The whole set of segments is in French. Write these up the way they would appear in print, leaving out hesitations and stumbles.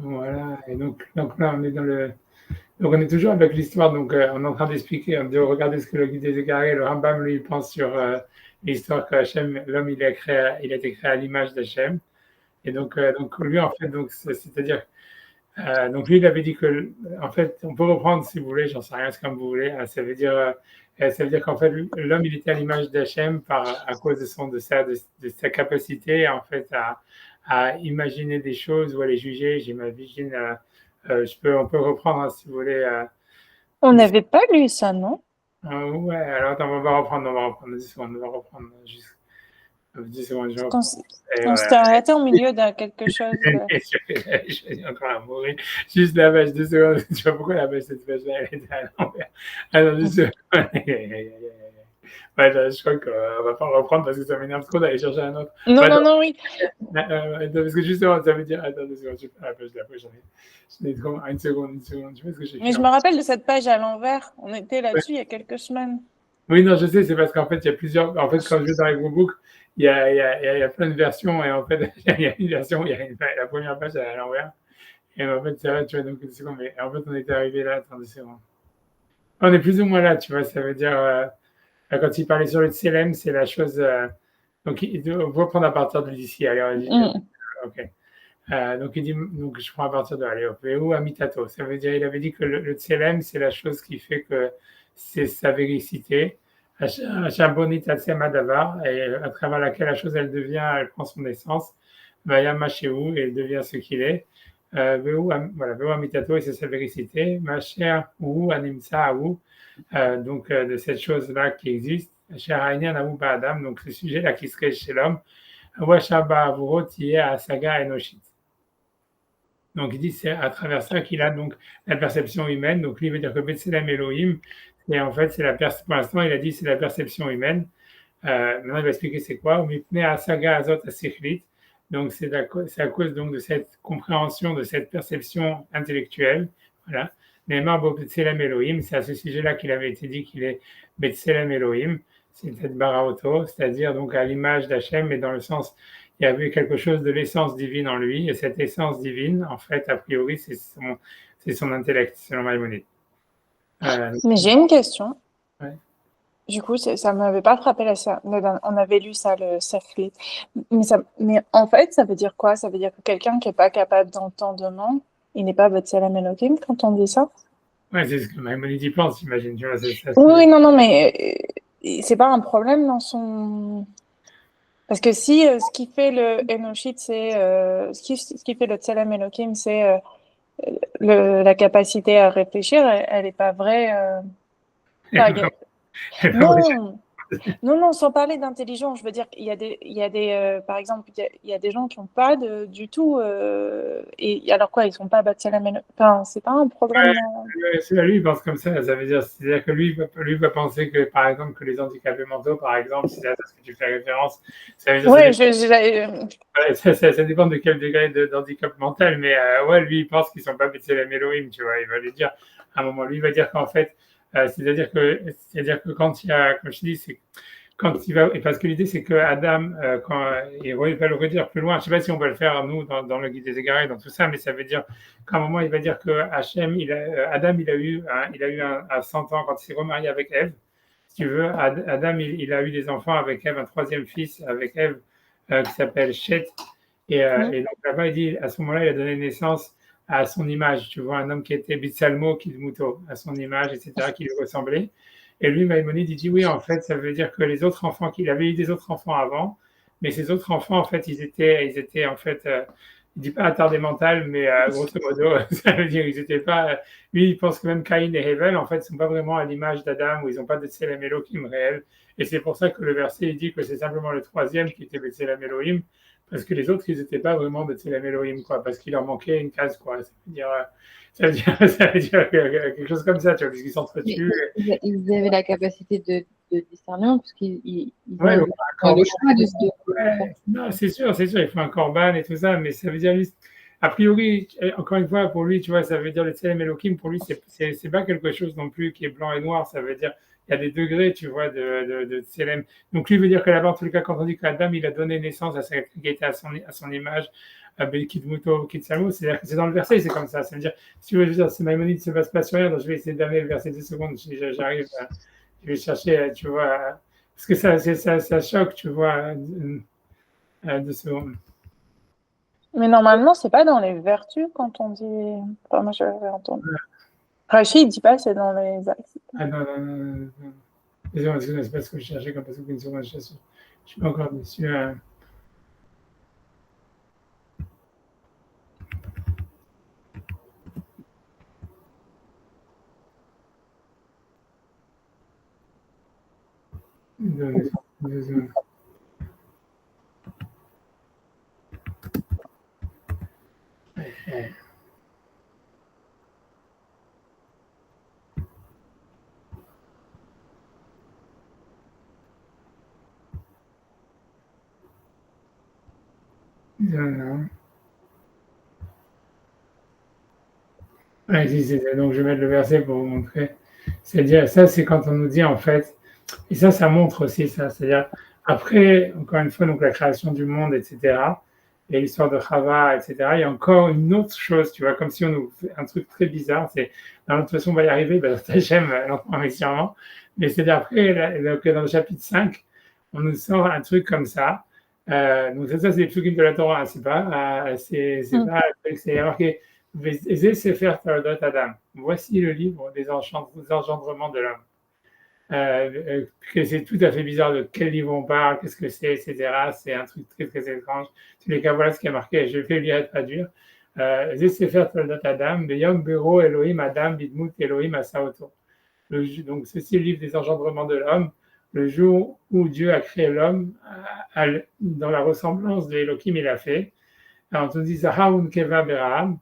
Voilà. Et donc là, donc on est toujours avec l'histoire. Donc on est en train d'expliquer, de regarder ce que le guide des égarés, le Rambam, lui, pense sur l'histoire que Hachem, l'homme, il a été créé à l'image d'Hachem. Et donc lui, en fait, donc c'est-à-dire, donc lui, il avait dit que, en fait, on peut reprendre si vous voulez, j'en sais rien, c'est comme vous voulez. Ça veut dire qu'en fait, l'homme, il était à l'image d'Hachem à cause de sa capacité, en fait, à imaginer des choses ou à les juger. J'imagine, on peut reprendre, hein, si vous voulez. On n'avait pas lu ça, non? Ouais, alors attends, on va reprendre 10 secondes, on va reprendre juste 10 secondes, je Parce reprends. Et qu'on s'était voilà. arrêté au milieu de quelque chose. Je vais encore à mourir. Juste la page, 2 secondes. Tu vois pourquoi la page, cette page-là, elle était à l'envers. Alors, 2 secondes. Ouais, je crois qu'on va pas reprendre parce que ça m'énerve trop d'aller chercher un autre. Non, Ouais, non, non, oui. attends, parce que justement, ça veut dire. Attends 2 secondes, je vais faire la page d'après. J'en ai trop. Une seconde. Tu vois ce que j'ai Mais fait je en me fait. rappelle de cette page à l'envers. On était Ouais. là-dessus il y a quelques semaines. Oui, non, je sais, c'est parce qu'en fait, il y a plusieurs. En fait, quand je vais dans les groupbooks, il y a plein de versions et en fait, il y a une version où la première page elle est à l'envers. Et en fait, c'est vrai, tu vois, donc, c'est bon, mais en fait, on était arrivé là, attends, c'est bon. On est plus ou moins là, tu vois, ça veut dire, quand il parlait sur le Tselem, c'est la chose, donc, on va prendre à partir de d'ici, allez, Mm. ok. Donc, il dit, donc, je prends à partir de, allez, hop, Veu Amitato, ça veut dire, il avait dit que le Tselem, c'est la chose qui fait que c'est sa véricité, Achabonit Atsem Adavar, et à travers laquelle la chose, elle prend son essence, Vaya Machéou, et elle devient ce qu'il est. Voilà, Veu Amitato, et c'est sa véricité, Macher ou Animsa ou, donc de cette chose-là qui existe, Cher Aïnian Aou Adam, donc ce sujet-là qui se crée chez l'homme, Washaba Avuro Tiye Asaga Enoshit. Donc il dit c'est à travers ça qu'il a donc la perception humaine. Donc lui il veut dire que Betselem Elohim, et en fait pour l'instant il a dit c'est la perception humaine. Maintenant il va expliquer c'est quoi. Mipne Asaga Azot Asichlit. Donc c'est à cause donc de cette compréhension, de cette perception intellectuelle. Voilà. Neymar Bo Betselem Elohim, c'est à ce sujet-là qu'il avait été dit qu'il est Betselem Elohim, c'est Baraoto, c'est-à-dire donc à l'image d'Hachem, mais dans le sens il y avait quelque chose de l'essence divine en lui, et cette essence divine, en fait, a priori, c'est son intellect, selon Maïmonide. Mais j'ai une question. Ouais. Du coup, ça m'avait pas frappé on avait lu ça, le Safrit. Mais en fait, ça veut dire quoi? Ça veut dire que quelqu'un qui est pas capable d'entendement, il n'est pas B'Tselem Elohim quand on dit ça? Ouais, c'est ce que Maïmonide y pense, j'imagine, tu vois, c'est ça. Oui, oui, non, non, mais c'est pas un problème dans son. Parce que si ce qui fait le Enoshit, c'est ce qui fait le Tselem Elohim, c'est la capacité à réfléchir, elle est pas vraie. Enfin, non, non, non, sans parler d'intelligence, je veux dire qu'il y a par exemple, il y a des gens qui n'ont pas du tout, et alors quoi, ils sont pas bâtis à la même, enfin, c'est pas un problème dans. Lui, il pense comme ça veut dire, c'est-à-dire que lui va penser que, par exemple, que les handicapés mentaux, par exemple, si c'est à ça que tu fais référence, ça veut dire, Ouais, ouais, ça dépend de quel degré d'handicap mental, mais ouais, lui, il pense qu'ils sont pas B'Tselem Elohim, tu vois, il va lui dire, à un moment, lui, il va dire qu'en fait, c'est-à-dire que quand il y a, comme je dis, c'est quand il va, et parce que l'idée c'est que Adam, il va le redire plus loin, je ne sais pas si on va le faire nous dans le guide des égarés, dans tout ça, mais ça veut dire qu'à un moment il va dire que Adam il a eu à 100 ans quand il s'est remarié avec Ève. Si tu veux, Adam il a eu des enfants avec Ève, un troisième fils avec Ève qui s'appelle Shet, et donc là-bas il dit à ce moment-là il a donné naissance à son image, tu vois, un homme qui était Bitsalmo, Kidmuto, à son image, etc., qui lui ressemblait. Et lui, Maïmonide, il dit oui, en fait, ça veut dire que les autres enfants, qu'il avait eu des autres enfants avant, mais ces autres enfants, en fait, ils étaient en fait, il dit pas attardés mental, mais grosso modo, ça veut dire ils étaient pas. Lui, il pense que même Caïn et Hevel, en fait, ne sont pas vraiment à l'image d'Adam, où ils n'ont pas de Tselem Elohim réel. Et c'est pour ça que le verset, il dit que c'est simplement le troisième qui était Tselem Elohim, parce que les autres, ils n'étaient pas vraiment Tselem Elohim, quoi, parce qu'il leur manquait une case, quoi. Ça veut dire quelque chose comme ça, tu vois, puisqu'ils Mais s'entretuent. ils avaient la capacité de discernement parce qu'ils Ouais, ont un le corban, choix de le faire. ouais. Non, c'est sûr, il faut un corban et tout ça, mais ça veut dire, a priori, encore une fois, pour lui, tu vois, ça veut dire le Tselem Elohim, pour lui, c'est pas quelque chose non plus qui est blanc et noir, ça veut dire, il y a des degrés, tu vois, de Tselem. Donc, lui veut dire que là-bas, en tout cas, quand on dit qu'Adam, il a donné naissance à sa qui était à son image, à Kidmuto, Kitsalmo, c'est-à-dire que c'est dans le verset, c'est comme ça. Ça veut dire, si tu veux, je veux dire, c'est Maïmonide, ne se passe pas sur rien, donc je vais essayer d'amener le verset 2 secondes, j'arrive, je vais chercher, tu vois, parce que ça choque, tu vois, 2 secondes. Mais normalement, c'est pas dans les vertus quand on dit. Enfin, moi, j'avais entendu. Rachid, il dit pas, c'est dans les actes. Ah non. Désolé, c'est pas ce que je cherchais comme parce que une seconde, je suis pas encore dessus. Désolé. Donc je vais mettre le verset pour vous montrer. C'est-à-dire, ça, c'est quand on nous dit en fait, et ça montre aussi ça. C'est-à-dire, après, encore une fois, donc la création du monde, etc., et l'histoire de Chava, etc., il y a encore une autre chose, tu vois, comme si on nous fait un truc très bizarre. C'est, dans toute façon, on va y arriver, ben, j'aime lentement mais sûrement. Mais c'est-à-dire, après, donc, dans le chapitre 5, on nous sort un truc comme ça. Donc, ça, c'est les trucs de la Torah, c'est pas, c'est marqué. Sefer Toldot Adam. Voici le livre des engendrements de l'homme. Que c'est tout à fait bizarre de quel livre on parle, qu'est-ce que c'est, etc. C'est un truc très très étrange. En tous les cas, voilà ce qui est marqué. Je vais lire et traduire. Sefer Toldot Adam, Beyom Bero Elohim Adam Bidmut Elohim Asaoto. Donc, ceci est le livre des engendrements de l'homme, le jour où Dieu a créé l'homme dans la ressemblance de Elohim, il a fait. Alors, on dit Zahaun Keva Beraham.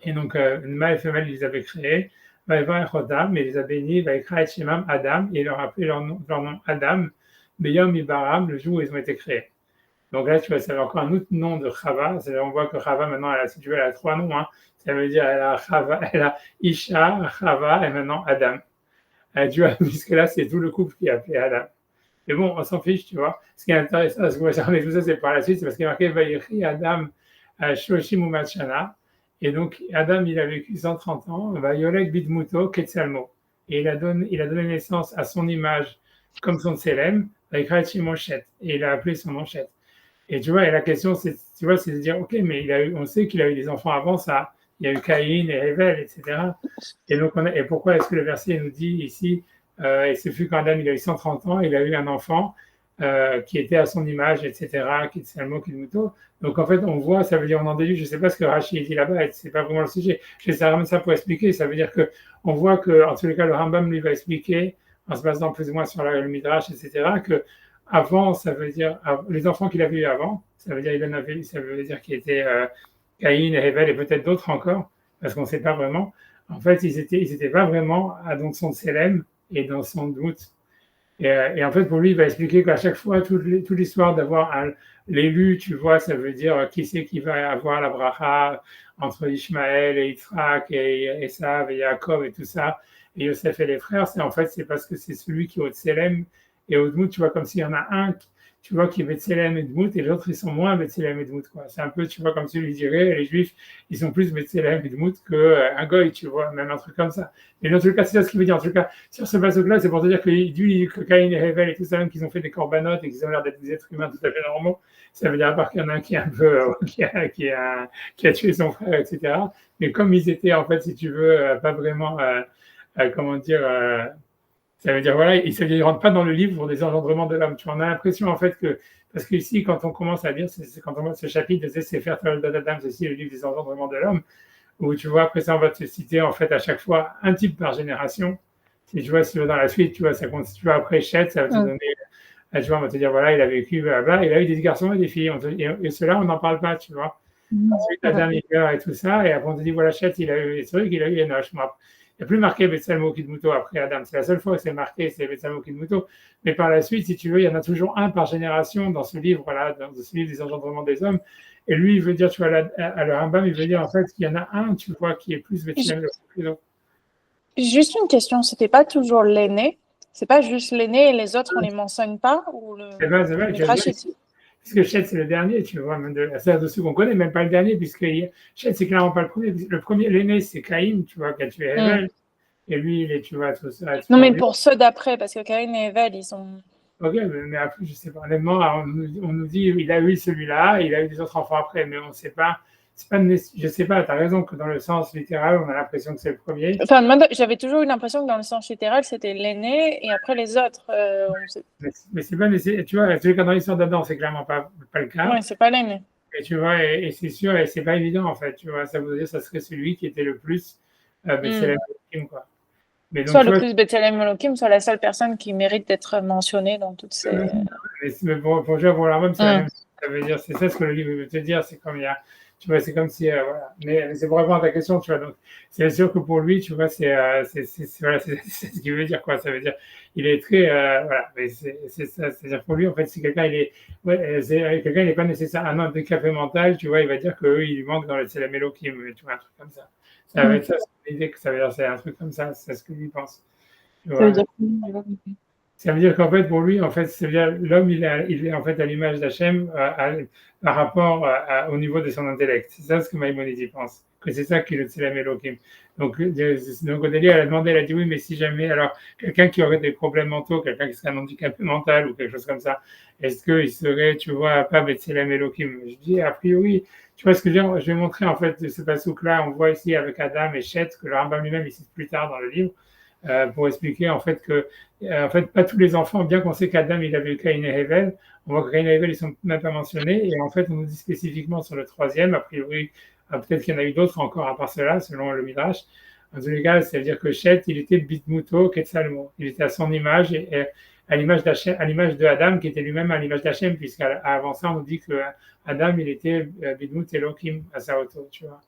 Et donc, une mâle et femelle, ils les avaient créés. Vaïva Chodam, et les a bénis, Vaïkra et Shemam Adam, et il leur a appelé leur nom Adam, Beyom Ibaram, le jour où ils ont été créés. Donc là, tu vois, ça veut encore un autre nom de Chava. On voit que Chava, maintenant, si tu veux, elle a 3 noms. Hein. Ça veut dire, elle a Isha, Chava, et maintenant Adam. Tu vois, puisque là, c'est tout le couple qui a appelé Adam. Mais bon, on s'en fiche, tu vois. Ce qui est intéressant, ce que moi, j'ai tout ça, c'est par la suite, c'est parce qu'il est marqué Vaïri Adam, Shoshim Umachana. Et donc, Adam, il a vécu 130 ans, Vayolek Bidmuto Ketsalmo. Et il a donné naissance à son image, comme son Tselem, Vaikrat Shimoshet. Et il a appelé son nom Shet. Et tu vois, et la question, c'est de dire, ok, mais on sait qu'il a eu des enfants avant ça. Il y a eu Caïn et Hevel, etc. Et donc, et pourquoi est-ce que le verset nous dit ici, et ce fut quand Adam, il a eu 130 ans, il a eu un enfant qui était à son image, etc., qui est Salmo, qui est Mouto. Donc, en fait, on voit, ça veut dire, on en déduit, je ne sais pas ce que Rachid dit là-bas, ce n'est pas vraiment le sujet. J'essaie de ramener ça pour expliquer. Ça veut dire qu'on voit que, en tous les cas, le Rambam, lui, va expliquer, en se basant plus ou moins sur le Midrash, etc., que avant, ça veut dire, les enfants qu'il avait eu avant, ça veut dire, il en avait, ça veut dire qu'il était Caïn et Hevel et peut-être d'autres encore, parce qu'on ne sait pas vraiment. En fait, ils étaient pas vraiment dans son Tselem et dans son doute. Et en fait, pour lui, il va expliquer qu'à chaque fois, toute l'histoire d'avoir l'élu, tu vois, ça veut dire qui c'est qui va avoir la bracha entre Ishmaël et Yitzhak et Esav et Yaakov et tout ça, et Yosef et les frères, c'est parce que c'est celui qui est au Tselem et au Dmout, tu vois, comme s'il y en a un, tu vois, qui est Betselem et Dmout, et les autres, ils sont moins Betselem et Dmout, quoi. C'est un peu, tu vois, comme si lui dirait, les Juifs, ils sont plus Betselem et Dmout qu'un goy, tu vois, même un truc comme ça. Mais dans tout cas, c'est ça ce qu'il veut dire. En tout cas, sur ce passage-là, c'est pour te dire que Caïn et Hevel et tout ça, même qu'ils ont fait des corbanotes et qu'ils ont l'air d'être des êtres humains tout à fait normaux, ça veut dire à part qu'il y en a un qui est un peu, qui a tué son frère, etc. Mais comme ils étaient, en fait, si tu veux, pas vraiment, comment dire, ça veut dire, voilà, ils ne rentrent pas dans le livre des engendrements de l'homme. Tu vois, on a l'impression, en fait, que, parce que ici, quand on commence à lire, c'est quand on voit ce chapitre de Sefer Toldot Adam, c'est aussi le livre des engendrements de l'homme, où tu vois, après ça, on va te citer, en fait, à chaque fois, un type par génération. Si tu vois, si tu vas dans la suite, tu vois, ça compte, si tu vas après Chet, ça va te donner, tu vois, on va te dire, voilà, il a vécu, blablabla, il a eu des garçons et des filles, et ceux-là, on n'en parle pas, tu vois. Ensuite, Adam, il meurt et tout ça, et après, on te dit, voilà, Chet, il a eu des trucs, il a eu Enoch. Il n'y a plus marqué Betsalmo Kidmuto après Adam. C'est la seule fois que c'est marqué, c'est Betsalmo Kidmuto. Mais par la suite, si tu veux, il y en a toujours un par génération dans ce livre-là, dans ce livre des engendrements des hommes. Et lui, il veut dire, tu vois, à le Rambam, il veut dire en fait qu'il y en a un, tu vois, qui est plus Betsalmo que l'autre. Juste une question, c'était pas toujours l'aîné C'est pas juste l'aîné et les autres, on les mentionne pas ou C'est vrai le que Midrash, parce que Chet, c'est le dernier, tu vois, même de ceux qu'on connaît, même pas le dernier, puisque Chet, c'est clairement pas le premier. Le premier, l'aîné, c'est Caïn, tu vois, qui a tué Hevel, et lui, il est, tu vois, tout ça. Non, mais pour ceux d'après, parce que Caïn et Evel, ils sont. Ok, mais après, je sais pas. Honnêtement, on nous dit, il a eu celui-là, il a eu des autres enfants après, mais on ne sait pas. C'est pas je sais pas, tu as raison que dans le sens littéral, on a l'impression que c'est le premier. Enfin, j'avais toujours eu l'impression que dans le sens littéral, c'était l'aîné et après les autres. Mais c'est pas nécessaire. Tu vois, celui qui est dans l'histoire d'Adam, c'est clairement pas le cas. Ouais, c'est pas l'aîné. Et tu vois, et c'est sûr, et c'est pas évident en fait. Tu vois, ça voudrait dire que ça serait celui qui était le plus B'Tselem Elohim, quoi. Mais donc, Soit tu le vois, plus B'Tselem Elohim, soit la seule personne qui mérite d'être mentionnée dans toutes ces. mais pour l'Arabam, c'est la même chose. Ça veut dire, c'est ça ce que le livre veut te dire. C'est comme il y a, tu vois, c'est comme si, voilà. Mais c'est pour répondre à ta question, tu vois. Donc, c'est sûr que pour lui, tu vois, voilà, c'est ce qu'il veut dire, quoi. Ça veut dire, il est très, voilà. Mais c'est ça. C'est-à-dire pour lui, en fait, si quelqu'un, il est, ouais, quelqu'un, il n'est pas nécessaire un handicapé mental, tu vois, il va dire qu'eux, il lui manque dans c'est la mélodie, tu vois, un truc comme ça. Ça va être ça, l'idée que ça veut dire, c'est un truc comme ça, c'est ce que lui pense. Tu Ça veut vois. dire que j'ai pas compris. Ça veut dire qu'en fait, pour lui, en fait, l'homme, il est en fait à l'image d'Hachem par rapport au niveau de son intellect. C'est ça ce que Maïmonide pense, que c'est ça qui est le Tselem Elohim. Donc Odélie, elle a demandé, elle a dit oui, mais si jamais, alors, quelqu'un qui aurait des problèmes mentaux, quelqu'un qui serait un handicapé mental ou quelque chose comme ça, est-ce qu'il serait, tu vois, pas Tselem Elohim? Je dis, a priori, tu vois ce que je vais montrer, en fait, de ce pasouk-là, on voit ici avec Adam et Chet, que le Rambam lui-même, il cite plus tard dans le livre, pour expliquer en fait que en fait pas tous les enfants, bien qu'on sait qu'Adam il avait eu Caïn et Hevel, on voit que Caïn et Hevel ils sont même pas mentionnés et en fait on nous dit spécifiquement sur le troisième, a priori peut-être qu'il y en a eu d'autres encore à part cela selon le Midrash. En tous les cas, c'est-à-dire que Chet il était Bitmuto Ketsalmo, il était à son image et à l'image de Adam qui était lui-même à l'image d'Hachem puisqu'avant ça on nous dit que Adam il était Bitmut Elohim à sa hauteur, tu vois.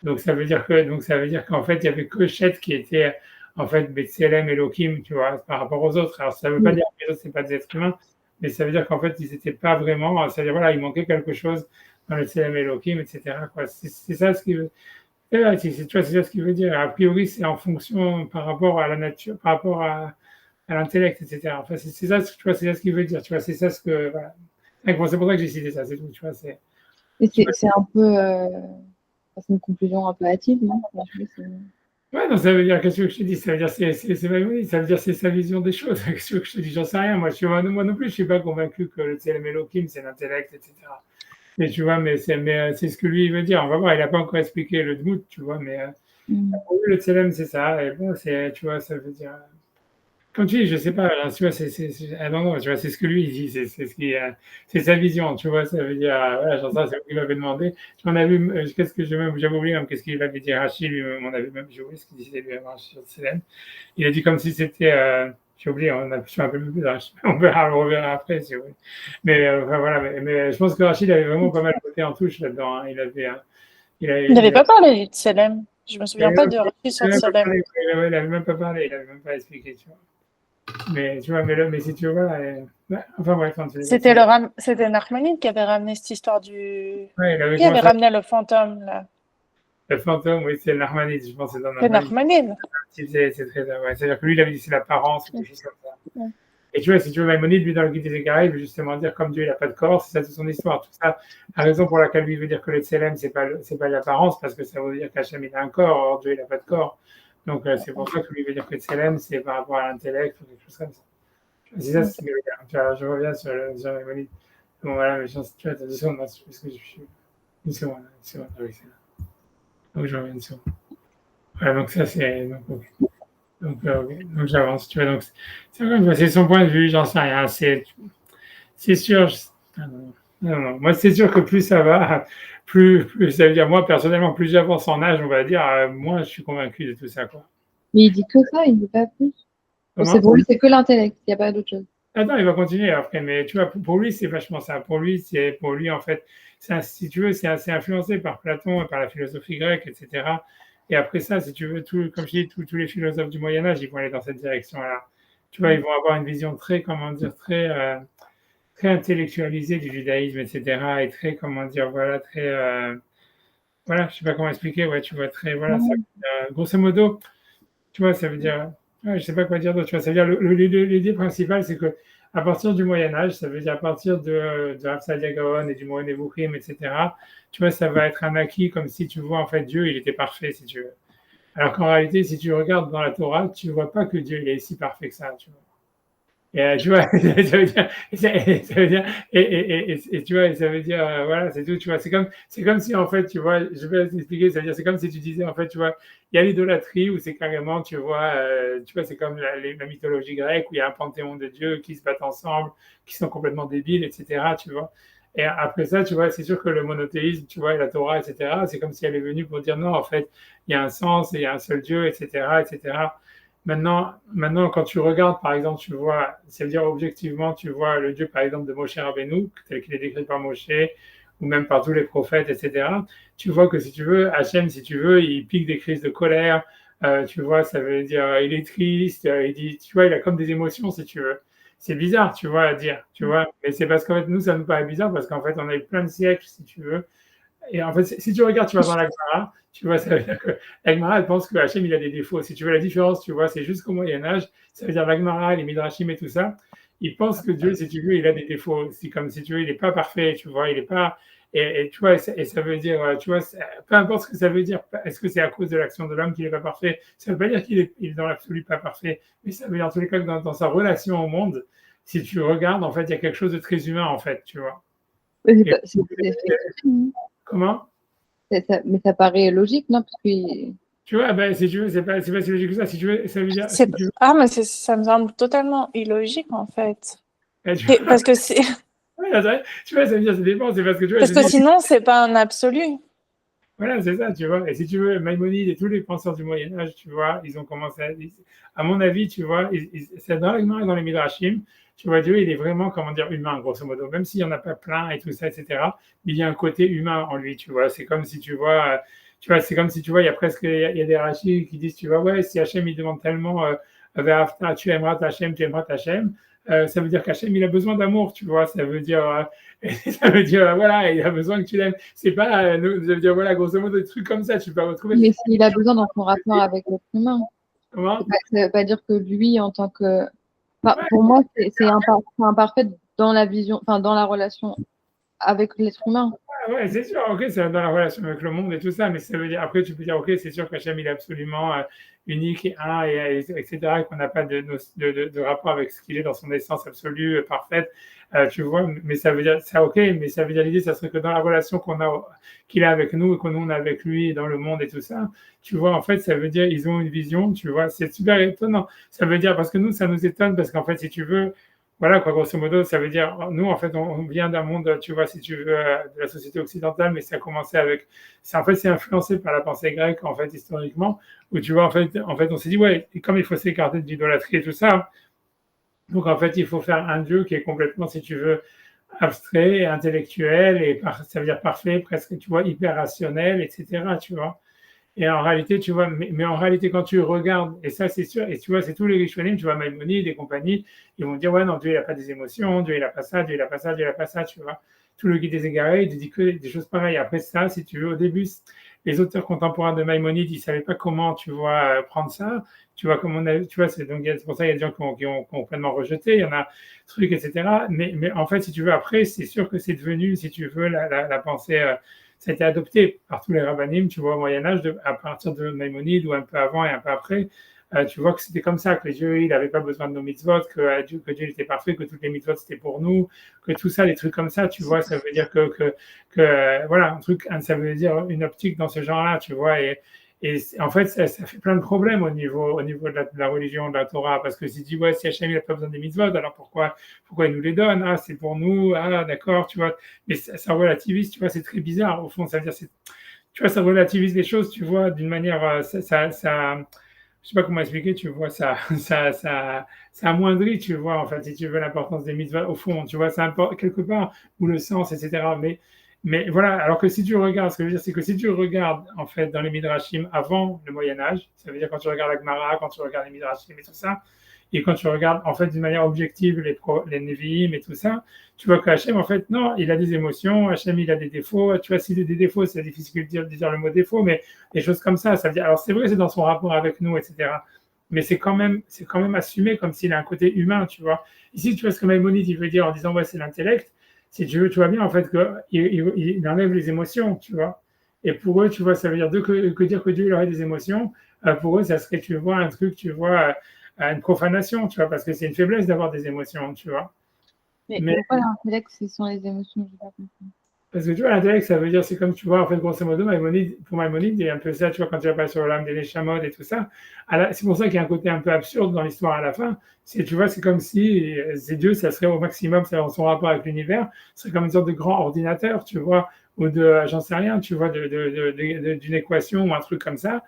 Donc ça veut dire qu'en fait il y avait que Chet qui était en fait B'Tselem Elohim, tu vois, par rapport aux autres. Alors ça veut pas dire que les autres c'est pas des êtres humains, mais ça veut dire qu'en fait ils n'étaient pas vraiment, c'est-à-dire voilà, il manquait quelque chose dans le Tselem Elohim, etc. Quoi. C'est ça ce qui veut. Tu vois, c'est ça ce qu'il veut dire. A priori, c'est en fonction par rapport à la nature, par rapport à l'intellect, etc. Enfin, c'est ça, tu vois, c'est ça ce qu'il veut dire. Tu vois, c'est ça ce que. Voilà. C'est pour ça que j'ai cité ça, c'est tout. Tu vois, Et c'est un peu. C'est une conclusion un peu hâtive, non? Ouais, non, ça veut dire, qu'est-ce que je te dis? Ça veut dire, c'est oui, ça veut dire, c'est sa vision des choses. Qu'est-ce que je te dis? J'en sais rien. Moi non plus, je suis pas convaincu que le Tselem Elohim, c'est l'intellect, etc. Mais tu vois, c'est ce que lui, il veut dire. On va voir, il n'a pas encore expliqué le Dmout, tu vois, mais pour lui, le Tselem, c'est ça. Et bon, tu vois, ça veut dire. Comme tu dis, je sais pas, alors, tu vois, non, tu vois, c'est ce que lui il dit, c'est sa vision, tu vois, ça veut dire, voilà, genre ça, c'est ce qu'il m'avait demandé. J'en avais, qu'est-ce que j'avais oublié même, qu'est-ce qu'il avait dit, Rachid, lui, on avait même, j'ai oublié ce qu'il disait, lui, Rachid sur Célène. Il a dit comme si c'était, j'ai oublié, je me rappelle plus de Rachid, on reverra après, si vous voulez. Mais, enfin, voilà, mais je pense que Rachid avait vraiment pas mal voté en touche là-dedans, hein. Il n'avait pas parlé de Tselem. Je me il souviens avait pas même de pas, Rachid sur Tselem. il avait même pas parlé, il avait même pas expliqué, tu vois. Mais tu vois, mais si tu vois, ouais, enfin bref, quand tu C'était Nachmanide qui avait ramené cette histoire du. ouais, il avait Qui avait commencé ramené le fantôme, là? le fantôme, oui, c'est l'Armanide, je pense que c'est dans C'est l'Armanide. Nachmanide. C'est très, ouais. C'est-à-dire que lui, il avait dit c'est l'apparence ou quelque chose comme ça. Ouais. Et tu vois, si tu veux, Maïmonide, lui, dans le Guide des Égarés, il veut justement dire comme Dieu, il n'a pas de corps, c'est ça toute son histoire. Tout ça, la raison pour laquelle lui veut dire que le Tselem, c'est pas l'apparence, parce que ça veut dire qu'Hachem, il a un corps, or Dieu, il n'a pas de corps. Donc, c'est pour ça que lui veut dire que le Tselem, c'est par rapport à l'intellect ou quelque chose comme ça. C'est ça ce qu'il veut dire. Tu vois, je reviens sur Maïmonide. Bon, voilà, mais tu vois, t'as 2 secondes, parce que je suis. Une seconde, oui, c'est là. Donc, je reviens dessus. Voilà, donc ça, c'est. Donc, okay. Donc j'avance, tu vois. Donc, c'est son point de vue, j'en sais rien. C'est sûr. Non. Moi, c'est sûr que plus ça va, plus ça veut dire, moi, personnellement, plus j'avance en âge, on va dire, moins je suis convaincu de tout ça, quoi. Mais il dit que ça, il ne dit pas plus. C'est pour lui, c'est que l'intellect, il n'y a pas d'autre chose. Attends, il va continuer après, mais tu vois, pour lui, c'est vachement ça. Pour lui, en fait, si tu veux, c'est assez influencé par Platon et par la philosophie grecque, etc. Et après ça, si tu veux, comme je dis, tous les philosophes du Moyen Âge, ils vont aller dans cette direction-là. Tu vois, ils vont avoir une vision très, comment dire, très intellectualisée du judaïsme, etc. Et très, comment dire, voilà, très, voilà, je sais pas comment expliquer, ouais, tu vois, très, voilà, ça, grosso modo, tu vois, ça veut dire, Ouais, je sais pas quoi dire d'autre. Tu vois, ça veut dire l'idée principale, c'est que à partir du Moyen Âge, ça veut dire à partir de Raphaël Gaon et du Moré Nevuchim, etc. Tu vois, ça va être un acquis comme si tu vois en fait Dieu, il était parfait, si tu veux. Alors qu'en réalité, si tu regardes dans la Torah, tu ne vois pas que Dieu il est si parfait que ça. Tu vois. Et tu vois, ça veut dire, et tu vois, ça veut dire, voilà, c'est tout, tu vois, c'est comme si, en fait, tu vois, je vais t'expliquer, ça veut dire, c'est comme si tu disais, en fait, tu vois, il y a l'idolâtrie où c'est carrément, tu vois, c'est comme la mythologie grecque où il y a un panthéon de dieux qui se battent ensemble, qui sont complètement débiles, etc., tu vois. Et après ça, tu vois, c'est sûr que le monothéisme, tu vois, et la Torah, etc., c'est comme si elle est venue pour dire non, en fait, il y a un sens et il y a un seul Dieu, etc., etc. Maintenant, quand tu regardes, par exemple, tu vois, c'est-à-dire objectivement, tu vois le Dieu, par exemple, de Moshe Rabbeinu, tel qu'il est décrit par Moshe, ou même par tous les prophètes, etc., tu vois que si tu veux, Hachem, si tu veux, il pique des crises de colère, tu vois, ça veut dire, il est triste, il dit, tu vois, il a comme des émotions, si tu veux. C'est bizarre, tu vois, à dire, tu vois, mais c'est parce qu'en fait, nous, ça nous paraît bizarre, parce qu'en fait, on a eu plein de siècles, si tu veux, et en fait, si tu regardes, tu vas dans la Gemara, tu vois, ça veut dire que la Gemara, elle pense que Hachem, il a des défauts. Si tu veux la différence, tu vois, c'est jusqu'au Moyen-Âge, ça veut dire la Gemara, les Midrashim et tout ça, ils pensent que Dieu, si tu veux, il a des défauts. C'est comme si tu veux, il n'est pas parfait, tu vois, il n'est pas. Et tu vois, ça veut dire, tu vois, peu importe ce que ça veut dire, est-ce que c'est à cause de l'action de l'homme qu'il n'est pas parfait? Ça ne veut pas dire qu'il est dans l'absolu pas parfait, mais ça veut dire en tous les cas que dans sa relation au monde, si tu regardes, en fait, il y a quelque chose de très humain, en fait, tu vois. Oui, Et, comment? mais ça paraît logique, non? Parce que Tu vois, ben, si tu veux, c'est pas si logique que ça. Si tu veux, ça veut dire, C'est... si tu veux, Ah, mais ça me semble totalement illogique, en fait. tu vois, Parce que c'est... ouais, tu vois, ça veut dire, ça dépend, c'est parce que tu vois, Parce je que dis, sinon, c'est pas un absolu. voilà, c'est ça, tu vois. Et si tu veux, Maïmonide et tous les penseurs du Moyen-Âge, tu vois, ils ont commencé à mon avis, tu vois, c'est dans les Gemara et dans les Midrashim, tu vois, Dieu, il est vraiment, comment dire, humain, grosso modo. Même s'il n'y en a pas plein et tout ça, etc., il y a un côté humain en lui, tu vois. C'est comme si tu vois, c'est comme si tu vois, il y a presque, il y a des rachis qui disent, tu vois, ouais, si Hachem, il demande tellement, Ve'afta, tu aimeras Hachem, tu aimeras Hachem, ça veut dire qu'Hachem, il a besoin d'amour, tu vois. Ça veut dire, ça veut dire, voilà, il a besoin que tu l'aimes. C'est pas, ça veut dire, voilà, grosso modo, des trucs comme ça, tu peux retrouver. mais s'il a besoin dans son rapport avec l'être humain, Comment? ça veut pas dire que lui, en tant que. Enfin, Ouais, pour moi, c'est imparfait dans la vision, enfin, dans la relation avec l'être humain. ouais, c'est sûr, ok, c'est dans la relation avec le monde et tout ça, mais ça veut dire, après, tu peux dire, ok, c'est sûr qu'Hachem, il est absolument unique et un, etc., et qu'on n'a pas de rapport avec ce qu'il est dans son essence absolue, parfaite, tu vois, mais ça veut dire, ça, ok, mais ça veut dire, l'idée, ça serait que dans la relation qu'il a avec nous et que nous, on a avec lui dans le monde et tout ça, tu vois, en fait, ça veut dire, ils ont une vision, tu vois, c'est super étonnant. Ça veut dire, parce que nous, ça nous étonne, parce qu'en fait, si tu veux, voilà, quoi, grosso modo, ça veut dire, nous, en fait, on vient d'un monde, tu vois, si tu veux, de la société occidentale, mais ça a commencé avec, en fait, c'est influencé par la pensée grecque, en fait, historiquement, où tu vois, en fait, on s'est dit, ouais, et comme il faut s'écarter de l'idolâtrie et tout ça, donc, en fait, il faut faire un Dieu qui est complètement, si tu veux, abstrait, intellectuel, et ça veut dire parfait, presque, tu vois, hyper rationnel, etc., tu vois. Et en réalité, tu vois, mais en réalité, quand tu regardes, et ça c'est sûr, et tu vois, c'est tous les Rishonim, tu vois, Maïmonide et compagnie, ils vont dire, ouais, non, Dieu, il n'a pas des émotions, Dieu, il n'a pas ça, Dieu, il n'a pas ça, Dieu, il n'a pas ça, tu vois. Tout le guide des égarés, il te dit que des choses pareilles. Après ça, si tu veux, au début, les auteurs contemporains de Maïmonide, ils ne savaient pas comment, tu vois, prendre ça. Tu vois, comme on a, tu vois, c'est pour ça qu'il y a des gens qui ont complètement rejeté, il y en a trucs, etc. Mais en fait, si tu veux, après, c'est sûr que c'est devenu, si tu veux, la pensée. Ça a été adopté par tous les rabbinim, tu vois, au Moyen-Âge, à partir de Maïmonide ou un peu avant et un peu après. Tu vois que c'était comme ça, que Dieu, il n'avait pas besoin de nos mitzvot, que Dieu était parfait, que toutes les mitzvot c'était pour nous, que tout ça, les trucs comme ça, tu vois, ça veut dire voilà, un truc, ça veut dire une optique dans ce genre-là, tu vois, et en fait, ça fait plein de problèmes au niveau de la religion, de la Torah, parce que si tu dis, ouais, si Hachem, il n'a pas besoin des mitzvot, alors pourquoi il nous les donne? Ah, c'est pour nous, ah, d'accord, tu vois, mais ça relativise, tu vois, c'est très bizarre, au fond, ça veut dire, tu vois, ça relativise les choses, tu vois, d'une manière, je sais pas comment expliquer, tu vois, ça amoindrit, tu vois, en fait, si tu veux, l'importance des mitzvahs, au fond, tu vois, ça importe quelque part, ou le sens, etc. Mais voilà, alors que si tu regardes, ce que je veux dire, c'est que si tu regardes, en fait, dans les midrashim avant le Moyen-Âge, ça veut dire quand tu regardes la Gemara, quand tu regardes les midrashim et tout ça, et quand tu regardes, en fait, d'une manière objective, les Nevi'im et tout ça, tu vois qu'Hachem, en fait, non, il a des émotions, Hachem, il a des défauts. Tu vois, s'il a des défauts, c'est difficile de dire le mot défaut, mais des choses comme ça veut dire, alors c'est vrai, c'est dans son rapport avec nous, etc. mais c'est quand même assumé comme s'il a un côté humain, tu vois. Ici, tu vois ce que Maïmonide, il veut dire en disant, ouais, c'est l'intellect. Si tu veux, tu vois bien, en fait, qu'il enlève les émotions, tu vois. Et pour eux, tu vois, ça veut dire que dire que Dieu il aurait des émotions, pour eux, ça serait, tu vois, un truc, tu vois, une profanation, tu vois, parce que c'est une faiblesse d'avoir des émotions, tu vois. Mais Mais pourquoi l'intellect, ce sont les émotions? J'ai pas compris. parce que tu vois, l'intellect, ça veut dire, c'est comme tu vois, en fait, grosso modo, pour Maïmonide, il y a un peu ça, tu vois, quand tu vas pas sur l'âme des Neshamot et tout ça. C'est pour ça qu'il y a un côté un peu absurde dans l'histoire à la fin. Tu vois, c'est comme si ces dieux, ça serait au maximum, ça, son rapport avec l'univers, ce serait comme une sorte de grand ordinateur, tu vois, ou de, j'en sais rien, tu vois, d'une équation ou un truc comme ça,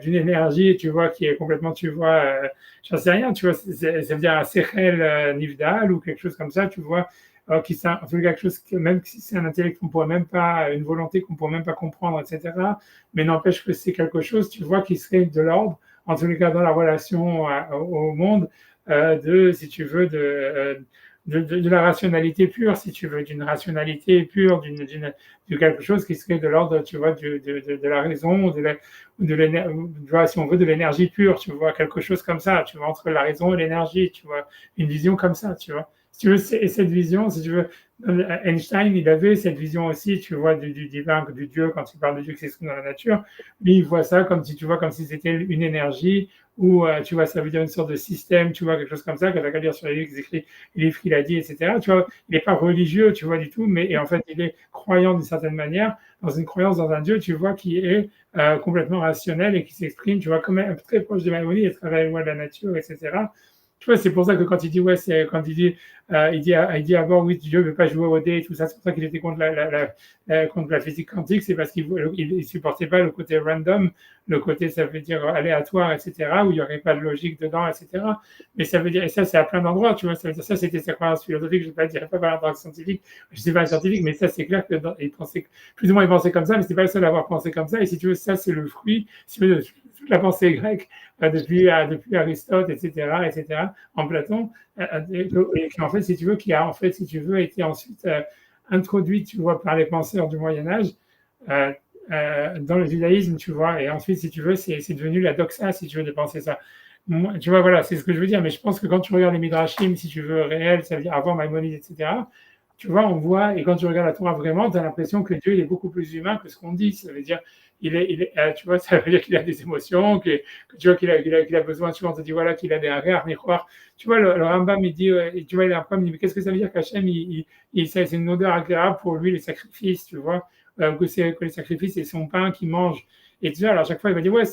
d'une énergie, tu vois, qui est complètement, tu vois, j'en sais rien, tu vois, ça veut dire un Sechel Nivdal ou quelque chose comme ça, tu vois, qui c'est quelque chose que même si c'est un intellect qu'on pourrait même pas, une volonté qu'on pourrait même pas comprendre, etc. Mais n'empêche que c'est quelque chose, tu vois, qui serait de l'ordre, en tous les cas dans la relation au monde, si tu veux, de la rationalité pure, si tu veux, d'une rationalité pure, de quelque chose qui serait de l'ordre, tu vois, de la raison, si on veut, de l'énergie pure, tu vois, quelque chose comme ça, tu vois, entre la raison et l'énergie, tu vois, une vision comme ça, tu vois. Si tu veux, cette vision, si tu veux, Einstein, il avait cette vision aussi, tu vois, du divin, du Dieu, quand il parle de Dieu qui s'exprime dans la nature. Lui, il voit ça comme si, tu vois, comme si c'était une énergie, ou, tu vois, ça veut dire une sorte de système, tu vois, quelque chose comme ça, que tu qu'à lire sur les livres, écrit, les livres qu'il a dit, etc. Tu vois, il n'est pas religieux, tu vois, du tout, mais et en fait, il est croyant d'une certaine manière, dans une croyance dans un Dieu, tu vois, qui est complètement rationnel et qui s'exprime, tu vois, comme très proche de Maïmonide, à travers les lois de la nature, etc. Tu vois, c'est pour ça que quand il dit, ouais, c'est quand il dit avant, oui, Dieu ne veut pas jouer au dé et tout ça, c'est pour ça qu'il était contre contre la physique quantique, c'est parce qu'il ne supportait pas le côté random, le côté, ça veut dire aléatoire, etc., où il n'y aurait pas de logique dedans, etc. Mais ça veut dire, et ça, c'est à plein d'endroits, tu vois, ça veut dire, ça, c'était sa croyance philosophique, je ne vais pas dire, pas par rapport scientifique, je ne sais pas scientifique, mais ça, c'est clair que il pensait, plus ou moins, il pensait comme ça, mais c'est pas le seul à avoir pensé comme ça, et si tu veux, ça, c'est le fruit, si tu veux, de toute la pensée grecque, depuis Aristote, etc., en Platon, et qui en fait, si tu veux, qui a en fait, si tu veux, été ensuite introduit, tu vois, par les penseurs du Moyen Âge euh, dans le judaïsme, tu vois, et ensuite, si tu veux, c'est devenu la doxa, si tu veux, de penser ça. Moi, tu vois, voilà, c'est ce que je veux dire, mais je pense que quand tu regardes les Midrashim, si tu veux, réels, ça veut dire avant Maïmonide, etc., tu vois, on voit, et quand tu regardes la Torah vraiment, tu as l'impression que Dieu il est beaucoup plus humain que ce qu'on dit. Ça veut dire, tu vois, ça veut dire qu'il a des émotions, que tu vois qu'il a besoin, tu vois, on te dit, voilà, qu'il a des arrières, miroirs. Tu vois, le Rambam, il dit, tu vois, il a un problème, il dit, mais qu'est-ce que ça veut dire qu'Hachem, c'est une odeur agréable pour lui, les sacrifices, tu vois, que les sacrifices, c'est son pain qu'il mange. Et tu vois, alors à chaque fois, il va dire, ouais,